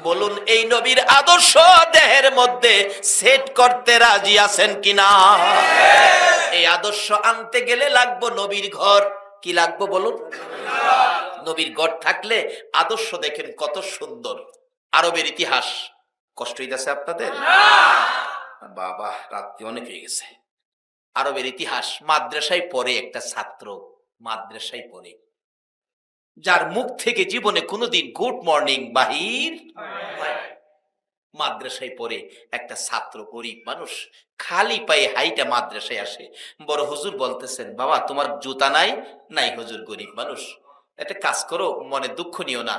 Speaker 1: বলুন এই নবীর আদর্শ দেহের মধ্যে সেট করতে রাজি আছেন কিনা? এই আদর্শ আনতে গেলে লাগবো নবীর ঘর। কি লাগবো বলুন? নবীর ঘর থাকলে আদর্শ দেখেন কত সুন্দর। আরবের ইতিহাস কষ্ট হইতেছে আপনাদের? বাবা রাত্রি অনেক হয়ে গেছে। আরবের ইতিহাস মাদ্রাসায় পড়ে একটা ছাত্র, মাদ্রাসায় পড়ে, যার মুখ থেকে জীবনে কোনোদিন গুড মর্নিং বাহির। মাদ্রাসায় পড়ে একটা ছাত্র, গরিব মানুষ, খালি পায়ে হাইটা মাদ্রাসায় আসে। বড় হুজুর বলতেছেন, বাবা তোমার জুতা নাই? নাই হুজুর, গরিব মানুষ। একটা কাজ করো, মনে দুঃখ নিও না,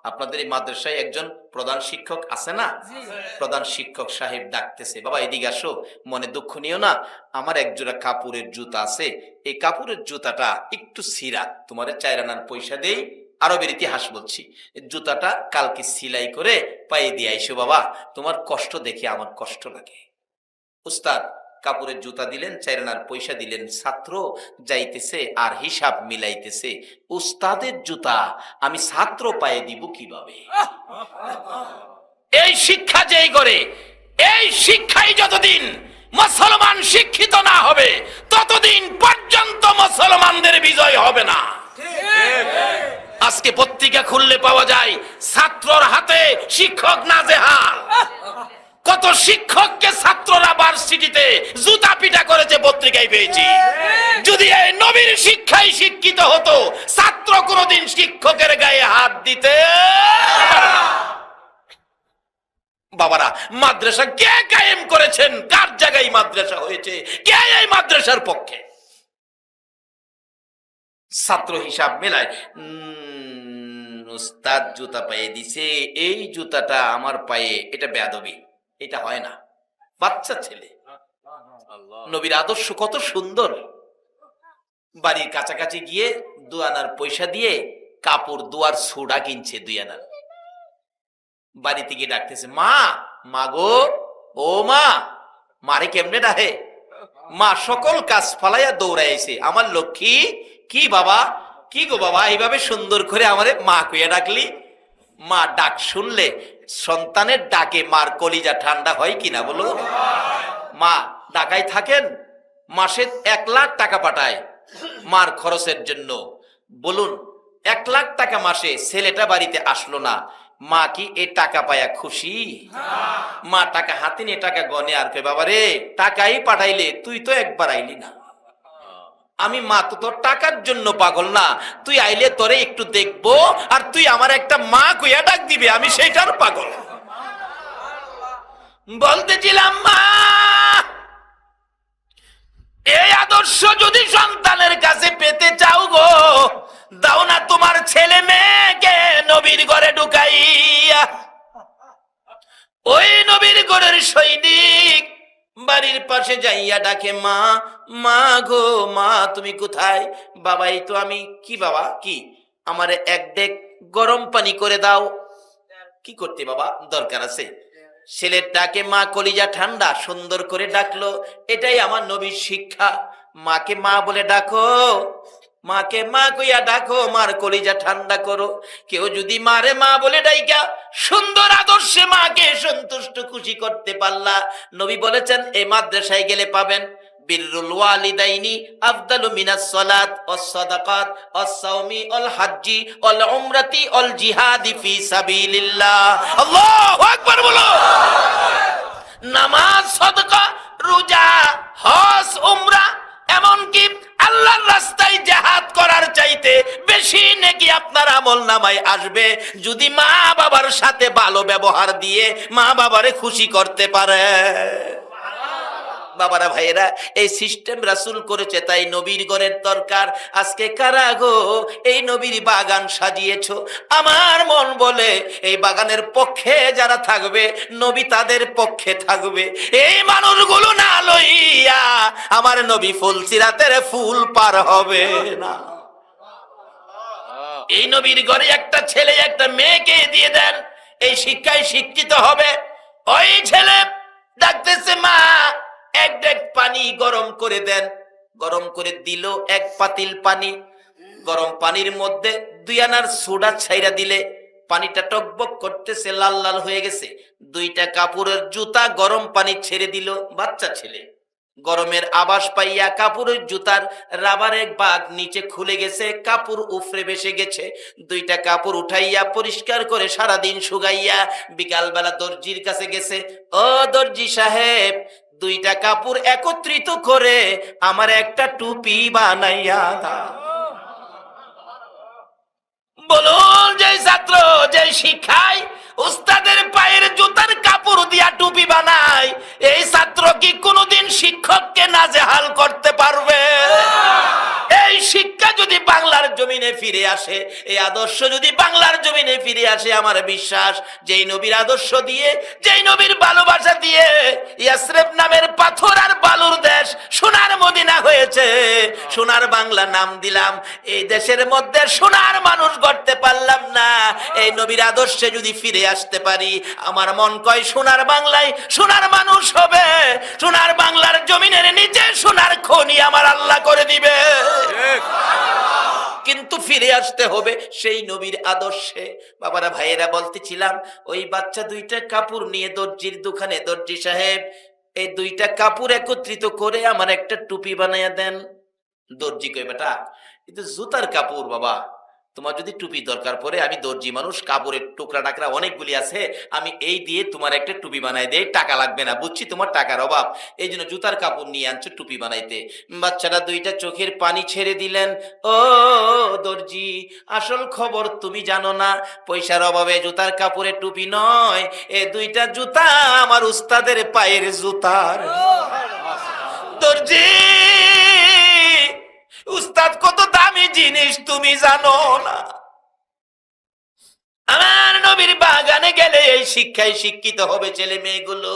Speaker 1: আপনাদের এই মাদ্রাসায় একজন প্রধান শিক্ষক আছে না? প্রধান শিক্ষক সাহেব ডাকতেছে, বাবা এদিকে আসো, মনে দুঃখ নিও না, আমার একজোড়া কাপড়ের জুতা আছে, এই কাপড়ের জুতাটা একটু ছিঁড়া, তোমার 4 আনার পয়সা দেই। আরবের ইতিহাস বলছি, জুতাটা কালকে সিলাই করে পায়ে দিয়ে আইসো বাবা, তোমার কষ্ট দেখে আমার কষ্ট লাগে। উস্তাদ কাপড়ের জুতা দিলেন, 4 আনার পয়সা দিলেন, ছাত্র যাইতেছে আর হিসাব মিলাইতেছে, উস্তাদের জুতা আমি ছাত্র পায়ে দিব কিভাবে? এই শিক্ষা যেই করে, এই শিক্ষাই যতদিন মুসলমান শিক্ষিত না হবে ততদিন পর্যন্ত মুসলমানদের বিজয় হবে না। আজকে পত্রিকা খুললে পাওয়া যায় ছাত্রর হাতে শিক্ষক নাজেহাল। কত শিক্ষককে ছাত্ররা ভার্সিটিতে জুতা পিটা করেছে পত্রিকায় পেয়েছি। যদি এই নবীর শিক্ষায় শিক্ষিত হতো, ছাত্র কোনোদিন শিক্ষকের গায়ে হাত দিতে। বাবারা, মাদ্রাসা কে কায়েম করেছেন? কার জায়গায় মাদ্রাসা হয়েছে? কে এই মাদ্রাসার পক্ষে? ছাত্র হিসাব মেলায়, উস্তাদ জুতা পায়ে দিছে, এই জুতাটা আমার পায়ে, এটা বেয়াদবি, এটা হয় না। বাচ্চা ছেলে, নবীর আদর্শ কত সুন্দর। বাড়ির কাছাকাছি গিয়ে 2 আনার পয়সা দিয়ে কাপড় দুয়ার সোডা কিনছে, 2 আনার। বাড়িতে গিয়ে ডাকতেছে, মা, মা গো, ও মা। মারে কেমনে ডাহে? মা সকল কাজ ফালাইয়া দৌড়াইছে, আমার লক্ষ্মী। কি বাবা? কি গো বাবা, এইভাবে সুন্দর করে আমারে মা কইয়া ডাকলি? মা ডাক শুনলে, সন্তানের ডাকে মার কলিজা ঠান্ডা হয় কিনা বলো? মা ঢাকায় থাকেন, মাসে 1 লাখ টাকা পাঠায় মার খরচের জন্য। বলুন, 1 লাখ টাকা মাসে, ছেলেটা বাড়িতে আসলো না, মা কি এই টাকা পায়া খুশি? মা টাকা হাতে নিয়ে টাকা গনে আর কে, বাবা রে, টাকাই পাঠাইলে, তুই তো একবার আইলি না। আমি মা তো তোর টাকার জন্য পাগল না, তুই আইলে তোরে একটু দেখবো, আর তুই আমার একটা মা কইয়া ডাক দিবে, আমি সেইটার পাগল। বলতেছিলাম, মা, এই আদর্শ যদি সন্তানের কাছে পেতে চাও গো, দাও না তোমার ছেলে মেয়েকে নবীর ঘরে ঢুকাইয়া। ওই নবীর ঘরের সৈনিক বাড়ির পাশে যাইয়া ডাকে, মা, মা গো, মা তুমি কোথায়? বাবা, এই তো আমি। কি বাবা, কি? আমারে 1 ডেক গরম পানি করে দাও। কি করতে বাবা? দরকার আছে। ছেলের ডাকে মা কলিজা ঠান্ডা, সুন্দর করে ডাকলো। এটাই আমার নবীর শিক্ষা। মাকে মা বলে ডাকো, মাকে মা কইয়া ডাকো, মার কলিজা ঠান্ডা করো। কেউ যদি মারে মা বলে ডাইকা সুন্দর আদর্শে মাকে সন্তুষ্ট খুশি করতে পারলা, নবী বলেছেন এই মাদ্রাসায় গেলে পাবেন বিররুল ওয়ালিদাইনি আফদালু মিনাস সালাত ওয়াস সাদাকাত ওয়াস সাওমি ওয়াল হাজ্জি ওয়াল উমরাতি ওয়াল জিহাদি ফি সাবিলিল্লাহ। আল্লাহু আকবার বলো। নামাজ, সাদাকা, রোজা, হজ, উমরা, এমনকি আল্লাহর রাস্তায় জিহাদ করার চাইতে বেশি নেকি আপনার আমলনামায় আসবে যদি মা বাবার সাথে ভালো ব্যবহার দিয়ে মা বাবারে খুশি করতে পারে। বাবারা, ভাইয়েরা, এই সিস্টেম রাসূল করেছে, তাই নবীর ঘরের দরকার। আজকে কারা গো এই নবীর বাগান সাজিয়েছো? আমার মন বলে এই বাগানের পক্ষে যারা থাকবে, নবী তাদের পক্ষে থাকবে। এই মানুষগুলো না লইয়া আমার নবী ফুলসিরাতের ফুল পার হবে না। এই নবীর ঘরে একটা ছেলে একটা মেয়েকে দিয়ে দেন, এই শিক্ষায় শিক্ষিত হবে। ওই ছেলে ডাকতেছে, মা 1 ডেক পানি গরম করে দেন। গরম করে দিল 1 পাতিল পানি। গরম পানির মধ্যে 2 আনার সোডা ছাইরা দিলে পানিটা টকবক করতেছে, লাল লাল হয়ে গেছে। 2টা কাপড়ের জুতা গরম পানি ছেড়ে দিল। বাচ্চা ছেলে গরমের আভাস পাইয়া কাপড়ের জুতার রাবারের বাগ নিচে খুলে গেছে, কাপড় উফরে ভেসে গেছে। 2টা কাপড় উঠাইয়া পরিষ্কার করে সারাদিন শুকাইয়া বিকালবেলা দর্জির কাছে গেছে। ও দর্জি সাহেব, 2টা কাপড় একত্রিত করে আমার একটা টুপি বানাইয়া দাও। বলুন, যে ছাত্র যে শিক্ষায় উস্তাদের পায়ের জুতার কাপড় দিয়া টুপি বানায়, এই ছাত্র কি কোনোদিন শিক্ষককে নাজেহাল করতে পারবে? এই শিক্ষা যদি বাংলার জমি জমিনে ফিরে আসে, এই আদর্শ যদি বাংলার জমিনে ফিরে আসে, আমার বিশ্বাস যেই নবীর আদর্শ দিয়ে, যেই নবীর ভালোবাসা দিয়ে ইয়াসরিব নামের পাথর আর বালুর দেশ সোনার মদিনা হয়েছে, সোনার বাংলা নাম দিলাম। এই দেশের মধ্যে সোনার মানুষ গড়তে পারলাম না, এই নবীর আদর্শে যদি ফিরে আসতে পারি, আমার মন কয় সোনার বাংলায় সোনার মানুষ হবে, সোনার বাংলার জমিনের নিচে সোনার খনি আমার আল্লাহ করে দিবে। কিন্তু ফিরে আসতে হবে সেই নবীর আদর্শে। বাবারা ভাইয়েরা, বলতেছিলাম ওই বাচ্চা দুইটা কাপড় নিয়ে দর্জির দোকানে, দর্জি সাহেব এই দুইটা কাপড় একত্রিত করে আমার একটা টুপি বানাইয়া দেন। দর্জি কই, বেটা কিন্তু জুতার কাপড়, বাবা তোমার যদি টুপি দরকার পড়ে, আমি দর্জি মানুষ, কাপড়ের টুকরা টাকরা অনেকগুলি আছে, আমি এই দিয়ে তোমার একটা টুপি বানাই দেই, টাকা লাগবে না, বুঝছি তোমার টাকার অভাব, এই জন্য জুতার কাপড় নিয়ে আনছো টুপি বানাইতে। বাচ্চাটা দুইটা চোখের পানি ছেড়ে দিলেন। ও দর্জি, আসল খবর তুমি জানো না, পয়সার অভাবে জুতার কাপড়ে টুপি নয়, এ দুইটা জুতা আমার উস্তাদের পায়ের জুতার। দর্জি, উস্তাদ কত দামি জিনিস তুমি জানো না। আমার নবীর বাগানে গেলে এই শিক্ষায় শিক্ষিত হবে ছেলে মেয়েগুলো।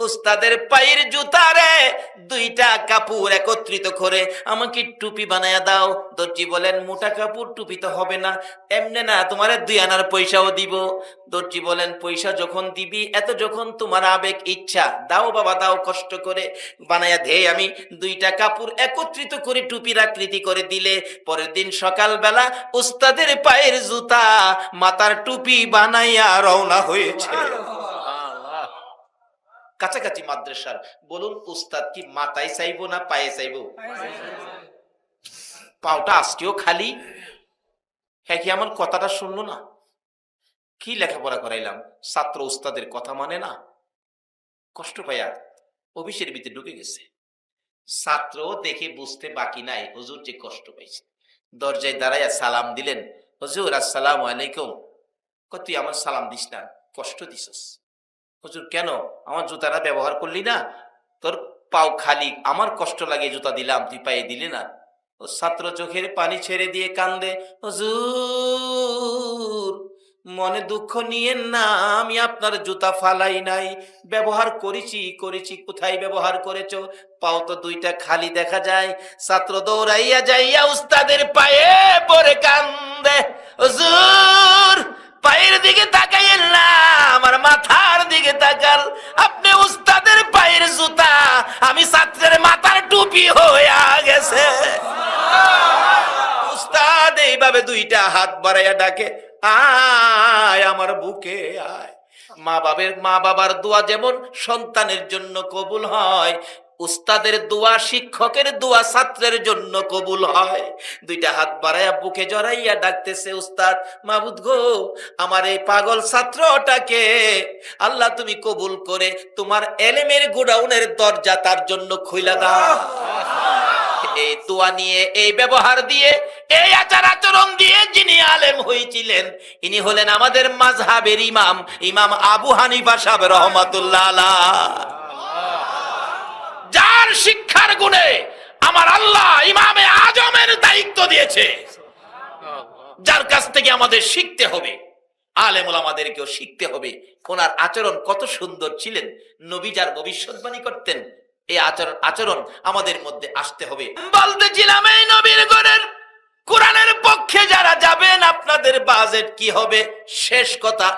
Speaker 1: উস্তাদের পায়ের জুতারে দুইটা কাপড় একত্রিত করে আমাকে টুপি বানায়া দাও। দর্জি বলেন, মোটা কাপড় টুপি তো হবে না, এমনি না, তোমার 2 আনার পয়সাও দিব। দর্জি বলেন, পয়সা যখন দিবি, এত যখন তোমার আবেগ ইচ্ছা, দাও বাবা দাও, কষ্ট করে বানায়া দে। আমি দুইটা কাপড় একত্রিত করে টুপির আকৃতি করে দিলে, পরের দিন সকালবেলা উস্তাদের পায়ের জুতা মাথার টুপি বানাইয়া রওনা হয়েছে। কাছাকাছি মাদ্রাসার। বলুন উস্তাদ কি মাথায় চাইবো না পায়ে চাইবো? পাওটা আজকেও খালি। হ্যাঁ, কি আমার কথাটা শুনলো না? কি লেখাপড়া করাইলাম, ছাত্র উস্তাদের কথা মানে না, কষ্ট পাইয়া অফিসের ভিতরে ঢুকে গেছে। ছাত্র দেখে বুঝতে বাকি নাই হুজুর যে কষ্ট পাইছে। দরজায় দাঁড়াইয়া সালাম দিলেন, হুজুর আসসালামু আলাইকুম। তুই আমার সালাম দিস না, কষ্ট দিছস। হুজুর কেন, আমার জুতাটা ব্যবহার করলি না, তোর পাও খালি, আমার কষ্ট লাগে জুতা দিলাম, তুই পায়ে দিলি না। ও ছাত্র চোখের পানি ছেড়ে দিয়ে কান্দে, হুজুর মনে দুঃখ নিয়েন না, আমি আপনার জুতা ফালাই নাই, ব্যবহার করেছি। কোথায় ব্যবহার করেছো? পাও তো দুইটা খালি দেখা যায়। ছাত্র দৌড়াইয়া যাইয়া উস্তাদের পায়ে পড়ে কান্দে, হুজুর পায়ের দিকে তাকাইয়েন না, আমার মাথার দিকে তাকাল, আপনি উস্তাদের পায়ের জুতা, আমি ছাত্রের মাথার টুপি হইয়া গেছে। উস্তাদ এইভাবে দুইটা হাত বাড়াইয়া ডাকে, আয় আমার বুকে আয়। মা বাবার দোয়া যেমন সন্তানের জন্য কবুল হয়, উস্তাদের দোয়া, শিক্ষকের দোয়া ছাত্রের জন্য কবুল হয়। দুইটা হাত বাড়াইয়া বুকে জড়াইয়া ডাকতেছে, উস্তাদ মাবুদ গো, আমার এই পাগল ছাত্রটাকে আল্লাহ তুমি কবুল করে তোমার এলেমের গোডাউনের দরজা তার জন্য খুইলা দাও। এই দোয়া নিয়ে, এই ব্যবহার দিয়ে, এই আচার আচরণ দিয়ে যিনি আলেম হয়েছিলেন, ইনি হলেন আমাদের মাযহাবের ইমাম আবু হানিফা সাহেব রহমাতুল্লাহ আলাইহি, যার শিক্ষার গুণে আমার আল্লাহ ইমামে আজমের দায়িত্ব দিয়েছে, যার কাছ থেকে আমাদের শিখতে হবে, আলেম ওলামাদেরকেও শিখতে হবে। ওনার আচরণ কত সুন্দর ছিলেন, নবী যার ভবিষ্যৎবাণী করতেন, এই আচরণ আমাদের মধ্যে আসতে হবে। বলতেছিলাম এই নবীর ঘরের কোরআনের পক্ষে যারা যাবেন, আপনাদের বাজেট কি হবে? শেষ কথা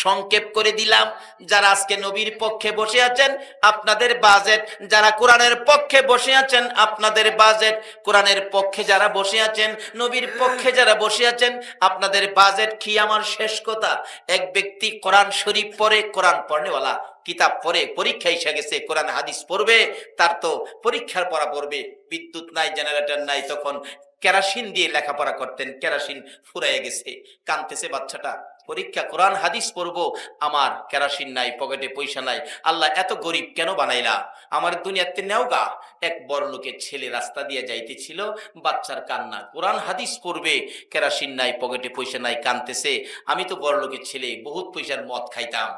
Speaker 1: সংক্ষেপ করে দিলাম। যারা আজকে নবীর পক্ষে বসে আছেন, আপনাদের বাজেট, যারা কোরআনের পক্ষে বসে আছেন, আপনাদের বাজেট, কোরআনের পক্ষে যারা বসে আছেন, নবীর পক্ষে যারা বসে আছেন, আপনাদের বাজেট কি? আমার শেষ কথা, এক ব্যক্তি কোরআন শরীফ পড়ে, কোরআন পড়নেওয়ালা, কিতাব পড়ে, পরীক্ষা এসে গেছে, কোরআন হাদিস পড়বে, তার তো পরীক্ষার পড়া পড়বে, বিদ্যুৎ নাই, জেনারেটর নাই, তখন কেরাসিন দিয়ে লেখাপড়া করতেন, কেরাসিন ফুরাইয়া গেছে, কাঁদতেছে বাচ্চাটা, পরীক্ষা কোরআন হাদিস পড়বো, আমার কেরাসিন নাই, পকেটে পয়সা নাই, আল্লাহ এত গরিব কেন বানাইলা, আমার দুনিয়াতে নেও গা। এক বড় লোকের ছেলে রাস্তা দিয়ে যাইতেছিল, বাচ্চার কান্না, কোরআন হাদিস পড়বে, কেরাসিন নাই, পকেটে পয়সা নাই, কাঁদতেছে, আমি তো বড় লোকের ছেলে, বহুত পয়সার মদ খাইতাম,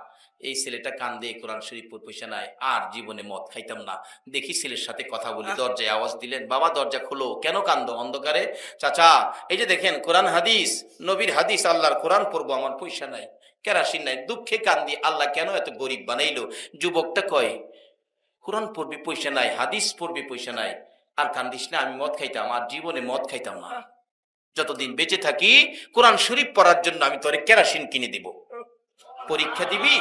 Speaker 1: এই ছেলেটা কান্দে, কোরআন শরীফ পয়সা নাই, আর জীবনে মদ খাইতাম না। দেখি ছেলের সাথে কথা বলি। দরজায় আওয়াজ দিলেন, বাবা দরজা খোলো, কেন কান্দো অন্ধকারে? চাচা এই যে দেখেন কোরআন হাদিস, নবীর হাদিস, আল্লাহর কোরআন পড়বো, আমার পয়সা নাই, কেরাসিন নাই, দুঃখে কান্দি, আল্লাহ কেন এত গরিব বানাইলো? যুবকটা কয়, কোরআন পড়বি পয়সা নাই, হাদিস পড়বি পয়সা নাই, আর কান্দিস না, আমি মদ খাইতাম, আর জীবনে মদ খাইতাম না, যতদিন বেঁচে থাকি কোরআন শরীফ পড়ার জন্য আমি তোরে কেরাসিন কিনে দিব। পরীক্ষা দিবি?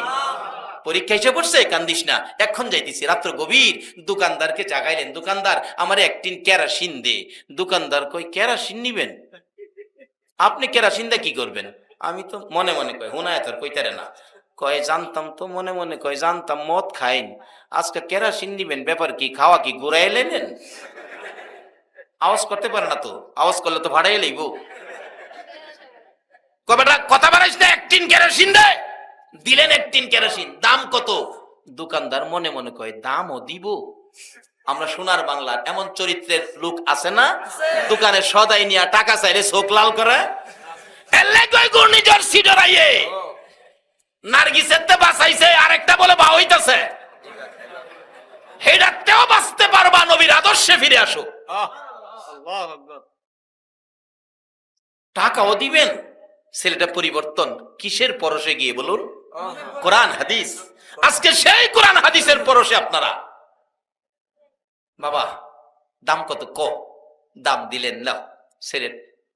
Speaker 1: পরীক্ষা এসে পড়ছে, কান্দিস না, এখন যাইতেছি। রাত্র গভীর, দোকানদারকে জাগাইলেন, দোকানদার আমার এক টিন কেরাসিন দে। দোকানদার কই, কেরাসিন নিবেন? আপনি কেরাসিন দা কি করবেন? আমি তো মনে মনে কয়, হুনায় তোর কইতারে না, কয় জানতাম তো, মনে মনে কয় জানতাম মদ খাইন, আজকে কেরাসিন নিবেন, ব্যাপার কি, খাওয়া কি ঘুরাই লেনেন? আওয়াজ করতে পারে না তো, আওয়াজ করলে তো ভাড়াই লইব। কবেটা কথা বাড়াইস না, এক টিন কেরোসিন দে। দিলেন এক টিন কেরোসিন। দাম কত? দোকানদার মনে মনে কয়, দামও দিব? আমরা সোনার বাংলার এমন চরিত্রের লোক আছে না, দোকানে সদাই নিয়া টাকা চাইলে চোখ লাল করে। ঘূর্ণিঝড় সিডরাইয়ে নার্গিসের তে বাঁচাইছে, আরেকটা বলে বা হইতাছে, হেডাতেও বাঁচতে পারবা, নবীর আদর্শে ফিরে আসো। টাকাও দিবেন। ছেলেটা পরিবর্তন কিসের পরশে গিয়ে বলুন? কোরআন হাদিস। আজকে সেই কোরআন হাদিসের পরশে আপনারা। বাবা দাম কত? দাম দিলেন না। ছেলের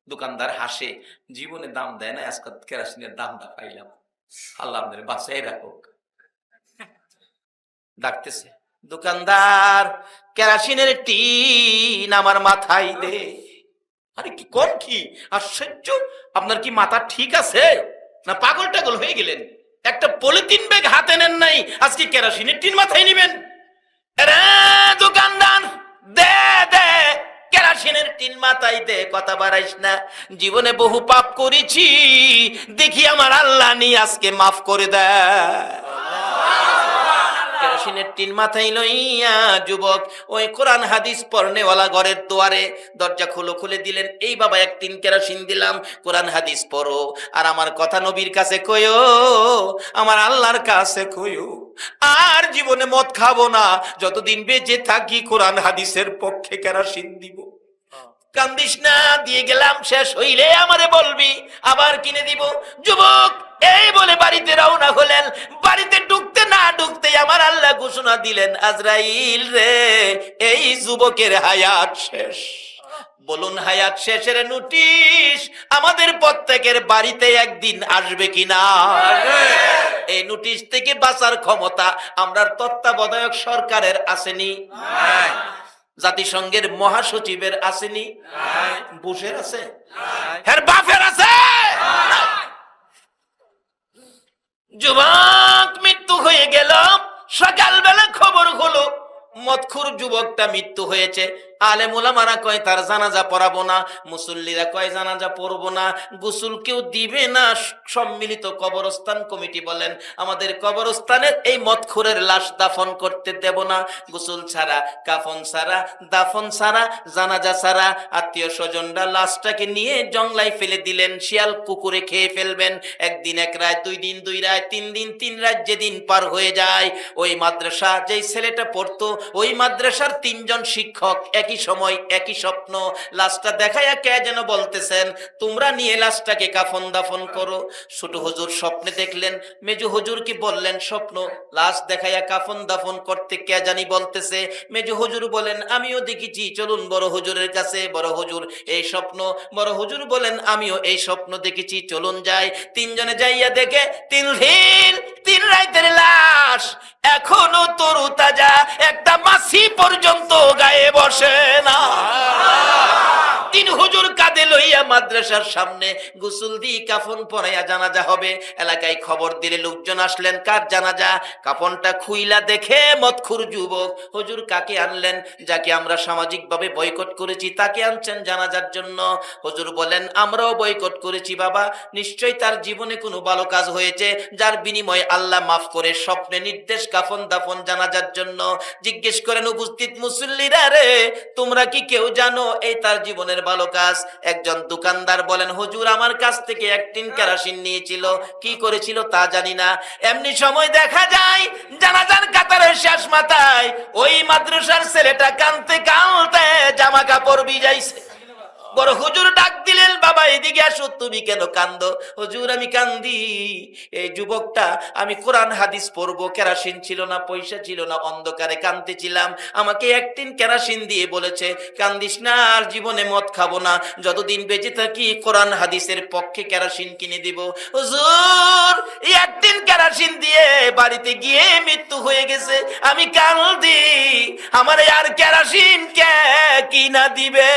Speaker 1: দোকানদার হাসে, জীবনে দাম দেয় না, আজকে কেরাসিনের দামটা পাইলাম, আল্লাহ আমাদের বাঁচাই রাখুক। ডাকতেছে, দোকানদার কেরাসিনের টিন আমার মাথায় দে। আরে কি কোন কি আশ্চর্য, আপনার কি মাথা ঠিক আছে না পাগল টাগল হয়ে গেলেন? একটা পলিথিন ব্যাগ হাতে নেন নাই, আজকে কেরাসিনের টিন মাথায় নিবেন? আরে দোকানদার দে দে, কেরাসিনের টিন মাথায় দে, কথা বাড়াইস না, জীবনে বহু পাপ করেছি, দেখি আমার আল্লাহ নি আজকে মাফ করে দেয়। কেরোসিনের টিন মাথায় লইয়া যুবক ওই কোরআন হাদিস পড়নেওয়ালা ঘরের দুয়ারে, দরজা খুলে দিলেন, এই বাবা এক টিন কেরোসিন দিলাম, কোরআন হাদিস পড়ো, আর আমার কথা নবীর কাছে কইও, আমার আল্লাহর কাছে কইও, আর জীবনে মদ খাবো না, যতদিন বেঁচে থাকি কোরআন হাদিসের পক্ষে কেরোসিন দিব। কান্দিস না, দিয়ে গেলাম, শেষ হইলে আমারে বলবি, আবার কিনে দিব। যুবক এই বলে বাড়িতে রওনা হলেন। বাড়িতে ঢুকতে না ঢুকতে আমার আল্লাহ ঘোষণা দিলেন, আজরাইল রে, এই যুবকের হায়াত শেষ। বলুন হায়াত শেষের নোটিশ আমাদের প্রত্যেকের বাড়িতে একদিন আসবে কিনা? এই নোটিশ থেকে বাঁচার ক্ষমতা আমরা তত্ত্বাবধায়ক সরকারের আসেনি? জাতিসংঘের মহাসচিবের আসেনি? বুশের আছে? হ্যাঁ বাপের আছে? যুবক মৃত্যু হয়ে গেল। সকালবেলা খবর হলো মদখুর যুবকটা মৃত্যু হয়েছে। আলেম ওলামারা কয় তার জানাজা পড়াবো না, মুসল্লিরা কয় জানাজা পড়বো না, গোসল কেউ দিবে না। সম্মিলিত কবরস্থান কমিটি বলেন, আমাদের কবরস্থানের এই মদখুরের লাশ দাফন করতে দেব না, গোসল ছাড়া, কাফন ছাড়া, দাফন ছাড়া, জানাজা ছাড়া। আত্মীয় স্বজনরা লাশটাকে নিয়ে জংলায় ফেলে দিলেন, শিয়াল কুকুরে খেয়ে ফেলবেন। একদিন এক রাত, 2 দিন 2 রাত, 3 দিন 3 রাত, যেদিন পার হয়ে যায়, ওই মাদ্রাসা যেই ছেলেটা পড়তো, ওই মাদ্রাসার 3 জন শিক্ষক একই সময় একই স্বপ্ন। লাশটা দেখাইয়া কে যেন বলতেছেন, তোমরা নিয়ে লাশটাকে কাফন দাফন করো। ছোট হুজুর স্বপ্নে দেখলেন, মেজো হুজুর কি বললেন স্বপ্ন, লাশ দেখাইয়া কাফন দাফন করতে কে জানি বলতেছে। মেজো হুজুর বলেন, আমিও দেখেছি, চলুন বড় হুজুরের কাছে। বড় হুজুর এই স্বপ্ন, বড় হুজুর বলেন, আমিও এই স্বপ্ন দেখেছি, চলুন যাই। 3 জনে যাইয়া দেখে 3 দিন 3 রাতের লাশ এখনো তরু তাজা, একটা মাছি পর্যন্ত গায়ে বসে না। 3 হুজুর কাঁধে লইয়া মাদ্রাসার সামনে গোসল দিয়ে কাফন পরাইয়া জানাজা হবে। এলাকায় খবর দিলে লোকজন আসলেন, কার জানাজা? কাফনটা খুইলা দেখে মদখুর যুবক। হুজুর কাকে আনলেন? যাকে আমরা সামাজিক ভাবে বয়কট করেছি তাকে আনছেন জানাজার জন্য। হুজুর বলেন, আমরাও বয়কট করেছি বাবা, নিশ্চয়ই তার জীবনে কোনো ভালো কাজ হয়েছে, যার বিনিময়ে আল্লাহ মাফ করে স্বপ্নে নির্দেশ কাফন দাফন জানাজার জন্য। জিজ্ঞেস করেন উপস্থিত মুসল্লিরা, রে তোমরা কি কেউ জানো এই তার জীবনের ভালো কাজ? একজন একজন দোকানদার বলেন, হুজুর আমার কাছ থেকে 1 টিন কেরোসিন নিয়েছিল, কি করেছিল তা জানি না। এমনি সময় দেখা যায় জানাজার কাতারের শেষ মাথায় ওই মাদ্রাসার ছেলেটা কাঁদতে কাঁদতে জামা কাপড় ভিজাইছে। বড় হুজুর ডাক দিলেন, বাবা এদিকে আসো। তুমি কেন কান্দো? হুজুর আমি কান্দি, এই যুবকটা, আমি কোরআন হাদিস পড়বো, কেরোসিন ছিল না, পয়সা ছিল না, অন্ধকারে কাঁদতেছিলাম, আমাকে 1 টিন কেরোসিন দিয়ে বলেছে কান্দিস না, আর জীবনে মদ খাবো না, যতদিন বেঁচে থাকি কোরআন হাদিসের পক্ষে কেরোসিন কিনে দিব। হুজুর 1 টিন কেরোসিন দিয়ে বাড়িতে গিয়ে মৃত্যু হয়ে গেছে, আমি কান্দি, আমার আর কেরোসিন কে কিনা দিবে?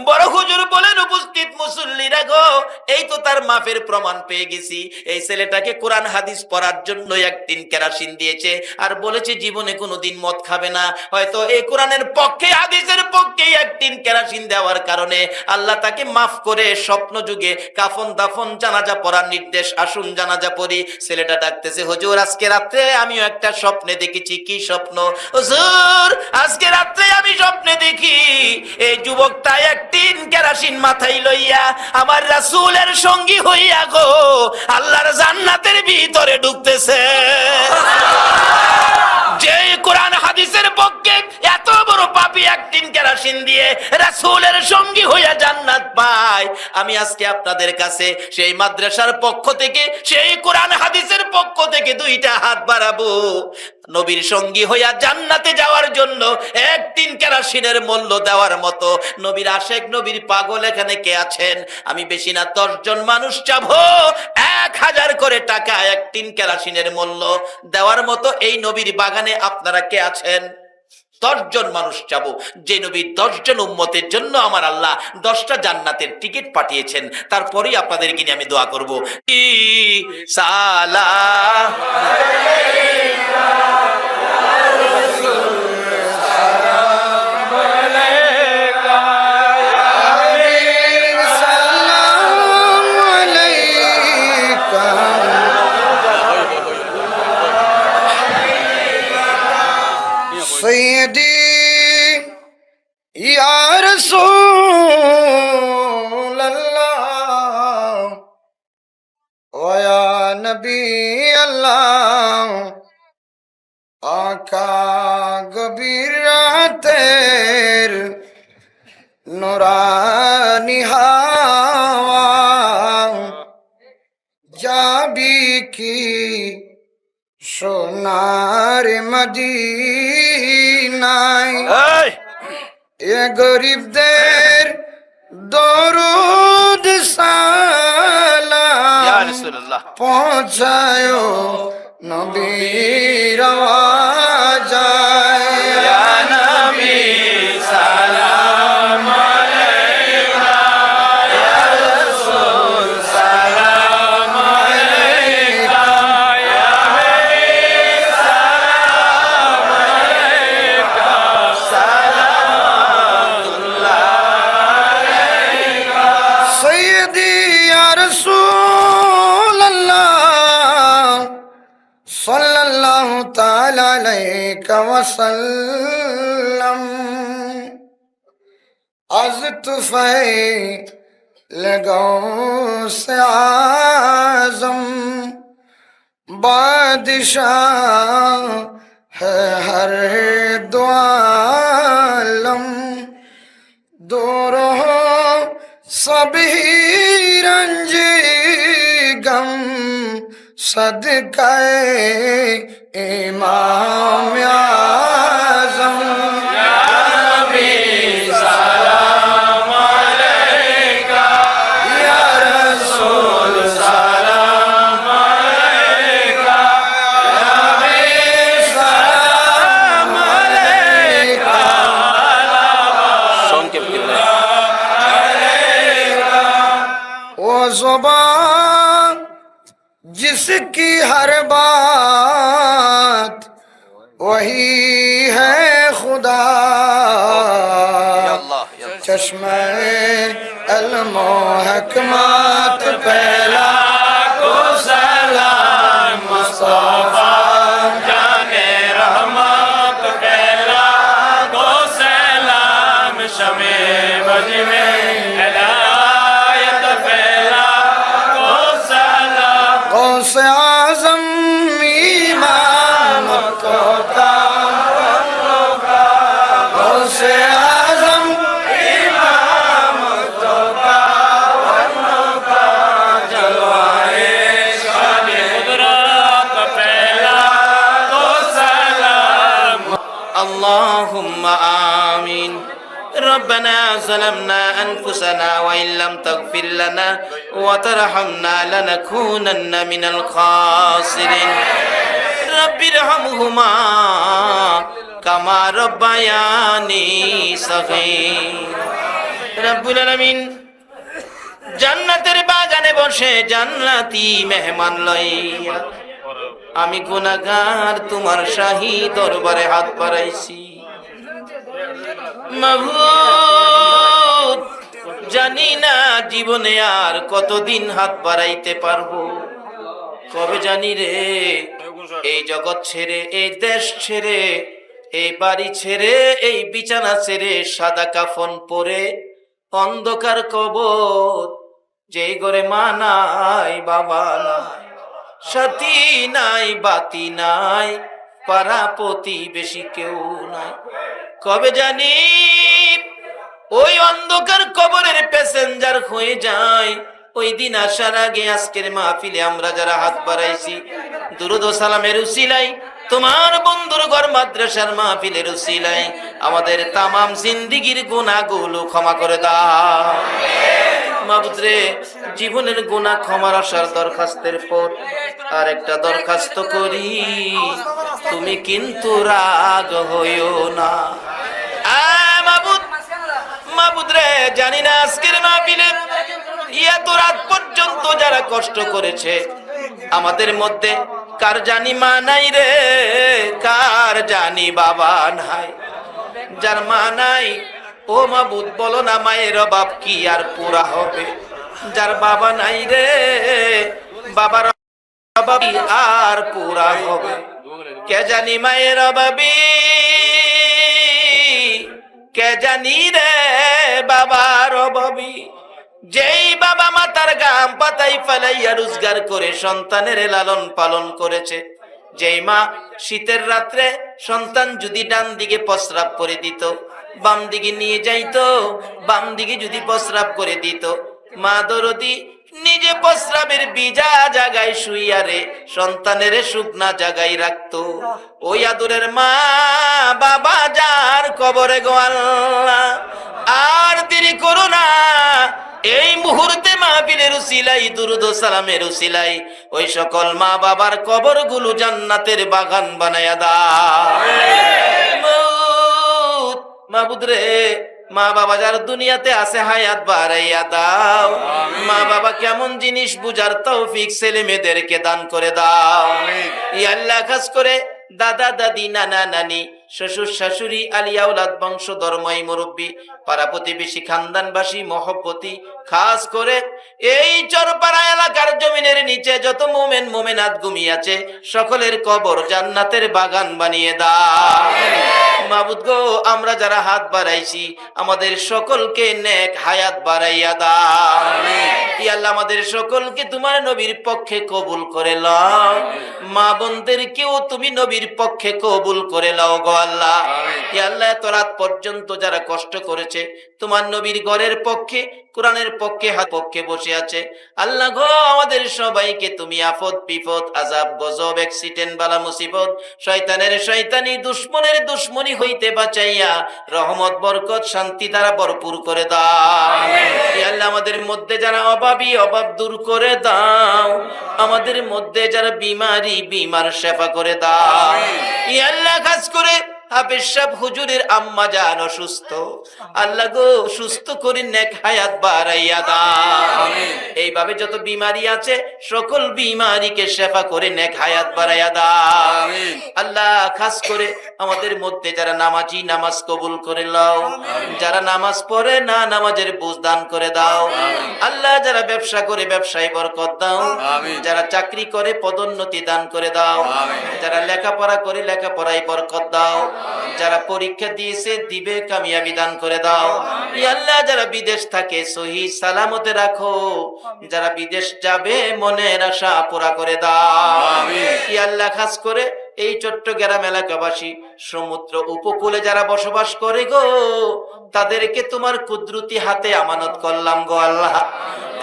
Speaker 1: বড় হুজুর বলেন, উপস্থিত মুসল্লিরা গো, এই তো তার মাফের প্রমাণ পেয়ে গেছি। এই ছেলেটাকে কোরআন হাদিস পড়ার জন্য 1 টিন কেরোসিন দিয়েছে, আর বলেছে জীবনে কোনোদিন মদ খাবে না। হয়তো এই কোরআনের পক্ষে হাদিসের পক্ষে 1 টিন কেরোসিন দেওয়ার কারণে আল্লাহ তাকে মাফ করে স্বপ্ন যুগে কাফন দাফন জানাজা পড়ার নির্দেশ। আসুন জানাজা পড়ি। ছেলেটা ডাকতেছে, হুজুর আজকে রাত্রে আমিও একটা স্বপ্নে দেখেছি। কি স্বপ্ন? হুজুর আজকে রাত্রে আমি স্বপ্নে দেখি এই যুবকটা 1 টিন কেরোসিন মাথায় লইয়া আমার রাসূলের সঙ্গী হইয়া গো আল্লাহর জান্নাতের ভিতরে ঢুকতেছে। যে কোরআন হাদিসের পক্ষে এত বড় পাপী 1 টিন কেরোসিন দিয়ে রাসূলের সঙ্গী হইয়া জান্নাত পায়, আমি আজকে আপনাদের কাছে সেই মাদ্রাসার পক্ষ থেকে, সেই কোরআন হাদিসের পক্ষ থেকে 2টা হাত বাড়াবো। নবীর সঙ্গী হইয়া জান্নাতে যাওয়ার জন্য 1 টিন কেরোসিনের মূল্য দেওয়ার মতো নবীর আশেক, নবীর পাগল এখানে কে আছেন? আমি বেশি না 10 জন মানুষ চাবো 1000 করে টাকা 1 টিন কেরোসিনের মূল্য দেওয়ার মতো এই নবীর বাগানে আপনারা কে আছেন? 10 জন মানুষ চাবো, যে নবীর 10 জন উম্মতের জন্য আমার আল্লাহ 10টা জান্নাতের টিকিট পাঠিয়েছেন। তারপরেই আপনাদেরকে নিয়ে আমি দোয়া করবো। সালাম
Speaker 2: सैयदी या रसूल अल्लाह व या नबी अल्लाह आका गबीर रातेर नुरानी हवा जाबी की সোনার মদিনায় এ গরিবদের দরুদ সালাম পৌঁছায় নবীর আওয়াজায়। ইয়া নবী সালাম আলাইকা, ইয়া রাসূল সালাম আলাইকা, ইয়া হাবিব সালাম আলাইকা, সালামুল্লাহ আলাইকা। সাইয়্যিদি ইয়া রাসূলুল্লাহ সাল্লাল্লাহু তাআলা আলাইকা ওয়া সাল্লাম। আজ তুফাই लगाओ से आज़म बादशाह है हर दो आलम, दूर हो सभी रंज गम सदक़े इमाम आज़म। ज़ुबान जिसकी हर बात वही है खुदा, चश्मे इल्म हिकमत पहला को सलाम मुस्तफा जाने रहमत पहला को सलाम शमे बज में
Speaker 1: ظلمنا أنفسنا وإن لم تغفر لنا وترحمنا لنكونن من الخاسرين رب ارحمهما كما ربياني صغيرا রব্বুল আলামিন জান্নাতের বাগানে বসে জান্নাতি মেহমান লইয়া আমি গুনাহগার তোমার শাহী দরবারে হাত বাড়াইছি মাবুদ জানি না জীবনে আর কতদিন হাত বাড়াইতে পারবো কবে জানি রে এই জগৎ ছেড়ে এই দেশ ছেড়ে এই বাড়ি ছেড়ে এই বিছানা ছেড়ে সাদা কাফন পরে অন্ধকার কবর যেই ঘরে মা নাই বাবা নাই সাথী নাই বাতি নাই পাড়া প্রতিবেশী কেউ নাই কবে জানি ওই অন্ধকার কবরের প্যাসেঞ্জার হয়ে যায় ওই দিন আসার আগে আজকের মাহফিলে আমরা যারা হাত বাড়াইছি দুরুদ ও সালামের উসিলাই তোমার বন্ধুর ঘর মাদ্রাসার মাহফিলের উসিলাই আমাদের তামাম জিন্দেগীর গুনাহগুলো ক্ষমা করে দাও মাবুদ রে জীবনের গুনাহ ক্ষমার আসার দরখাস্তের পর আর একটা দরখাস্ত করি তুমি কিন্তু রাগ হইও না মাবুদ মাবুদ রে জানি না আজকের মাহফিলে এত রাত পর্যন্ত যারা কষ্ট করেছে আমাদের মধ্যে কার জানি মা নাই রে কার জানি বাবা নাই যার মা নাই ও মাবুদ বলো না মায়ের অভাব কি আর পুরা হবে যার বাবা নাই রে বাবার অভাব কি আর পুরা হবে কে জানি মায়ের অভাবী কে জানি রে বাবার অভাবী যেই বাবা মাতার গাম পাতাই ফেলাইয়া রোজগার করে সন্তানের লালন পালন করেছে যেই মা শীতের রাত্রে সন্তান যদি ডান দিকে প্রস্রাব করে দিত বাম দিকে নিয়ে যাইতো বাম দিকে যদি প্রস্রাব করে দিত মা দরদি নিজে প্রস্রাবের বিজা জায়গায় শুইয়া রে সন্তানের শুকনা জায়গায় রাখতো ওই আদরের মা বাবা যার কবরে গো আল্লাহ আর দেরি করো না এই মুহূর্তে মাহফিলের উসিলাই দুরুদ ও সালামের উসিলাই ওই সকল মা বাবার কবরগুলো জান্নাতের বাগান বানায়া দাও মাবুদ রে মা বাবা যার দুনিয়াতে আছে হায়াত বাড়াইয়া দাও মা বাবা কেমন জিনিস বুঝার তৌফিক ছেলে মেয়েদেরকে দান করে দাও ইয়া আল্লাহ খাস করে দাদা দাদি নানা নানি শ্বশুর শাশুড়ি আলিয়া আওলাদ বংশধর্মই মুরব্বী পাড়া প্রতিবেশী খানদানবাসী মহব্বতী খাস করে এই চরপাড়া এলাকার জমিনের নিচে যত মোমেন মোমেনাত ঘুমিয়ে আছে সকলের কবর জান্নাতের বাগান বানিয়ে দাও মাবুদ গো আমরা যারা হাত বাড়াইছি আমাদের সকলকে নেক হায়াত বাড়াইয়া দাও ইয়া আল্লাহ আমাদের সকলকে তোমার নবীর পক্ষে কবুল করে লও মা বোনদেরকেও তুমি নবীর পক্ষে কবুল করে লও গো আল্লাহ ইয়া আল্লাহ এত রাত পর্যন্ত যারা কষ্ট করেছে তোমার নবীর ঘরের পক্ষে কোরআনের পক্ষে হাত পক্ষে বসে আছে আল্লাহ গো আমাদের সবাইকে তুমি আফত বিপদ আযাব গজব অ্যাক্সিডেন্ট বালা মুসিবত শয়তানের শয়তানি দুশমনের দুশমনি হইতে বাঁচাইয়া রহমত বরকত শান্তি দ্বারা ভরপুর করে দাও ইয়া আল্লাহ আমাদের মধ্যে যারা অভাবী অভাব দূর করে দাও আমাদের মধ্যে যারা বিমারি বিমার শেফা করে দাও ইয়া আল্লাহ খাস করে হাফেজ সাহেব হুজুরের আম্মা জান অসুস্থ আল্লাহ গো সুস্থ করে নেক হায়াত বাড়াইয়া দাও এইভাবে যত বিমারি আছে সকল বিমারিকে শেফা করে নেক হায়াত বাড়াইয়া দাও আল্লাহ খাস করে আমাদের মধ্যে যারা নামাজি নামাজ কবুল করে নাও যারা নামাজ পড়ে না নামাজের বুঝ দান করে দাও আল্লাহ যারা ব্যবসা করে ব্যবসায় বরকত দাও যারা চাকরি করে পদোন্নতি দান করে দাও যারা লেখাপড়া করে লেখাপড়ায় বরকত দাও যারা পরীক্ষা দিয়েছে দিবে কামিয়াবি দান করে দাও ইয়া আল্লাহ যারা বিদেশ থাকে সহি সালামতে রাখো যারা বিদেশ যাবে মনের আশা পুরা করে দাও ইয়া আল্লাহ খাস করে এই চট্টগ্রাম এলাকাবাসী সমুদ্র উপকূলে যারা বসবাস করে গো তাদেরকে তোমার কুদরতি হাতে আমানত করলাম গো আল্লাহ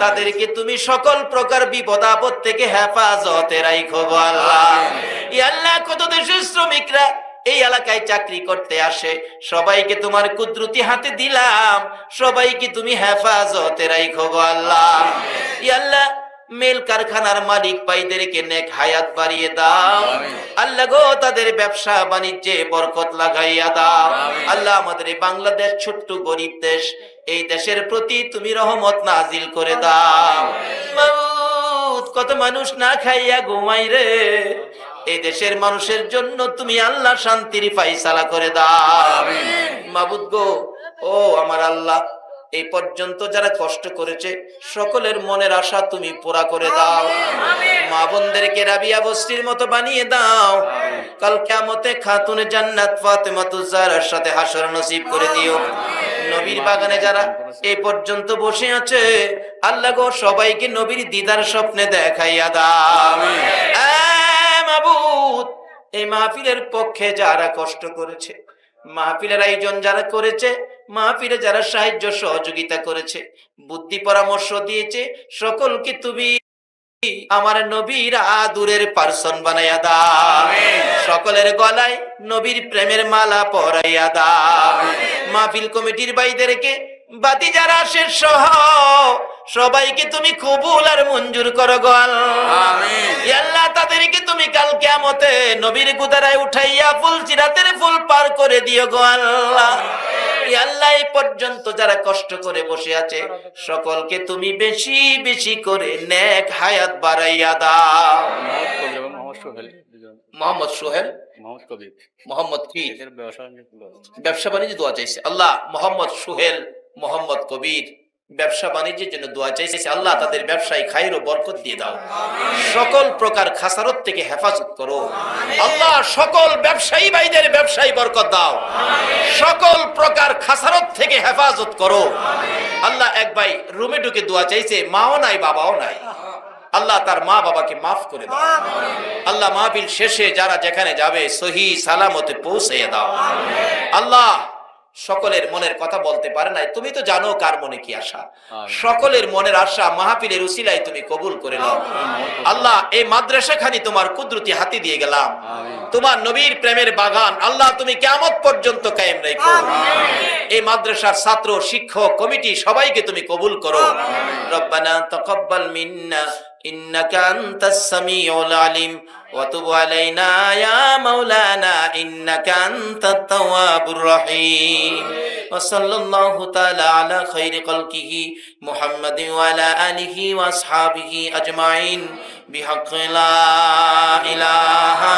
Speaker 1: তাদেরকে তুমি সকল প্রকার বিপদ আপদ থেকে হেফাজতে রাখো গো আল্লাহ ইয়া আল্লাহ কত দেশের শ্রমিকরা এই এলাকায় চাকরি করতে আসে, সবাইকে তোমার কুদরতি হাতে দিলাম, সবাইকে তুমি হেফাজতে রাখো গো আল্লাহ। ইয়া আল্লাহ, মেল কারখানার মালিক ভাইদেরকে নেক হায়াত বাড়িয়ে দাও আল্লাহ গো, তাদের ব্যবসা বাণিজ্যে বরকত লাগাইয়া দাও আল্লাহ। আমাদের এই বাংলাদেশ ছোট্ট গরিব দেশ, এই দেশের প্রতি তুমি রহমত নাজিল করে দাও মাবুদ। কত মানুষ না খাইয়া ঘুমাই রে, এই দেশের মানুষের জন্য তুমি আল্লাহ শান্তির ফায়সালা করে দাও মাবুদ গো। ও আমার আল্লাহ, এই পর্যন্ত যারা কষ্ট করেছে সকলের মনের আশা তুমি পুরা করে দাও। মা বোনদেরকে রাবিয়া বস্তির মতো বানিয়ে দাও, কাল কিয়ামতে খাতুনে জান্নাত ফাতেমাতুজ জাহরার সাথে হাসর নসিব করে দিও। নবীর বাগানে যারা এই পর্যন্ত বসে আছে আল্লাহ গো, সবাইকে নবীর দিদার স্বপ্নে দেখাইয়া দাও মাবুদ। এই মাহফিলের পক্ষে যারা কষ্ট করেছে, মাহফিলের আয়োজন যারা করেছে, মাহফিলে যারা সাহায্য সহযোগিতা করেছে, বুদ্ধি পরামর্শ দিয়েছে, সকলকে তুমি আমার নবীর আদুরের পার্সন বানাইয়া দাও। সকলের গলায় নবীর প্রেমের মালা পরাইয়া দাও। মাহফিল কমিটির ভাইদেরকে, বাতি যারা আসে সহ সবাইকে তুমি কবুল আর মঞ্জুর করো গো আল্লাহ। তাদেরকে তুমি কাল কিয়ামতে নবীর গুদারায় উঠাইয়া ফুল সিরাতের ফুল পার করে দিও গো আল্লাহ। আল্লাহ, এই পর্যন্ত যারা কষ্ট করে বসে আছে সকলকে তুমি বেশি বেশি করে নেক হায়াত বাড়াইয়া দাও। মোহাম্মদ সোহেল, মোহাম্মদ কি ব্যবসা বাণিজ্য দোয়া চাইছে আল্লাহ। মোহাম্মদ সোহেল, মোহাম্মদ কবির ব্যবসা বাণিজ্যের জন্য দোয়া চাইছে আল্লাহ, তাদের ব্যবসায় খাইর ও বরকত দিয়ে দাও, সকল প্রকার খাসারত থেকে হেফাজত করো আল্লাহ। সকল ব্যবসায়ী ভাইদের ব্যবসায়ী বরকত দাও, সকল প্রকার খাসারত থেকে হেফাজত করো আল্লাহ। এক ভাই রুমে ঢুকে দোয়া চাইছে, মাও নাই বাবাও নাই আল্লাহ, তার মা বাবাকে মাফ করে দাও আল্লাহ। মাহফিল শেষে যারা যেখানে যাবে সহি সালামতে পৌঁছে দাও আল্লাহ। সকলের মনের কথা বলতে পারে নাই, তুমি তো জানো কার মনে কি আশা। সকলের মনের আশা মাহফিলের উসিলায় তুমি কবুল করে নাও আল্লাহ। এই মাদ্রাসা খানি তোমার কুদরতি হাতে দিয়ে গেলাম, তোমার নবীর প্রেমের বাগান আল্লাহ তুমি কিয়ামত পর্যন্ত কায়েম রাখো। এই মাদ্রাসার ছাত্র, শিক্ষক, কমিটি সবাইকে তুমি কবুল করো। রব্বানা তাকাব্বাল মিন্না ইন্নাকা আনতাস সামিউল আলিম ওয়া তুব আলাইনা ইয়া মাওলানা ইন্নাকা আনতাত তাওয়াবুর রহিম। ওয়া সাল্লাল্লাহু তাআলা আলা খায়রি খালকিহি মুহাম্মাদিন ওয়া আলা আলিহি ওয়া আসহাবিহি আজমাইন বিহাক্কি লা ইলাহা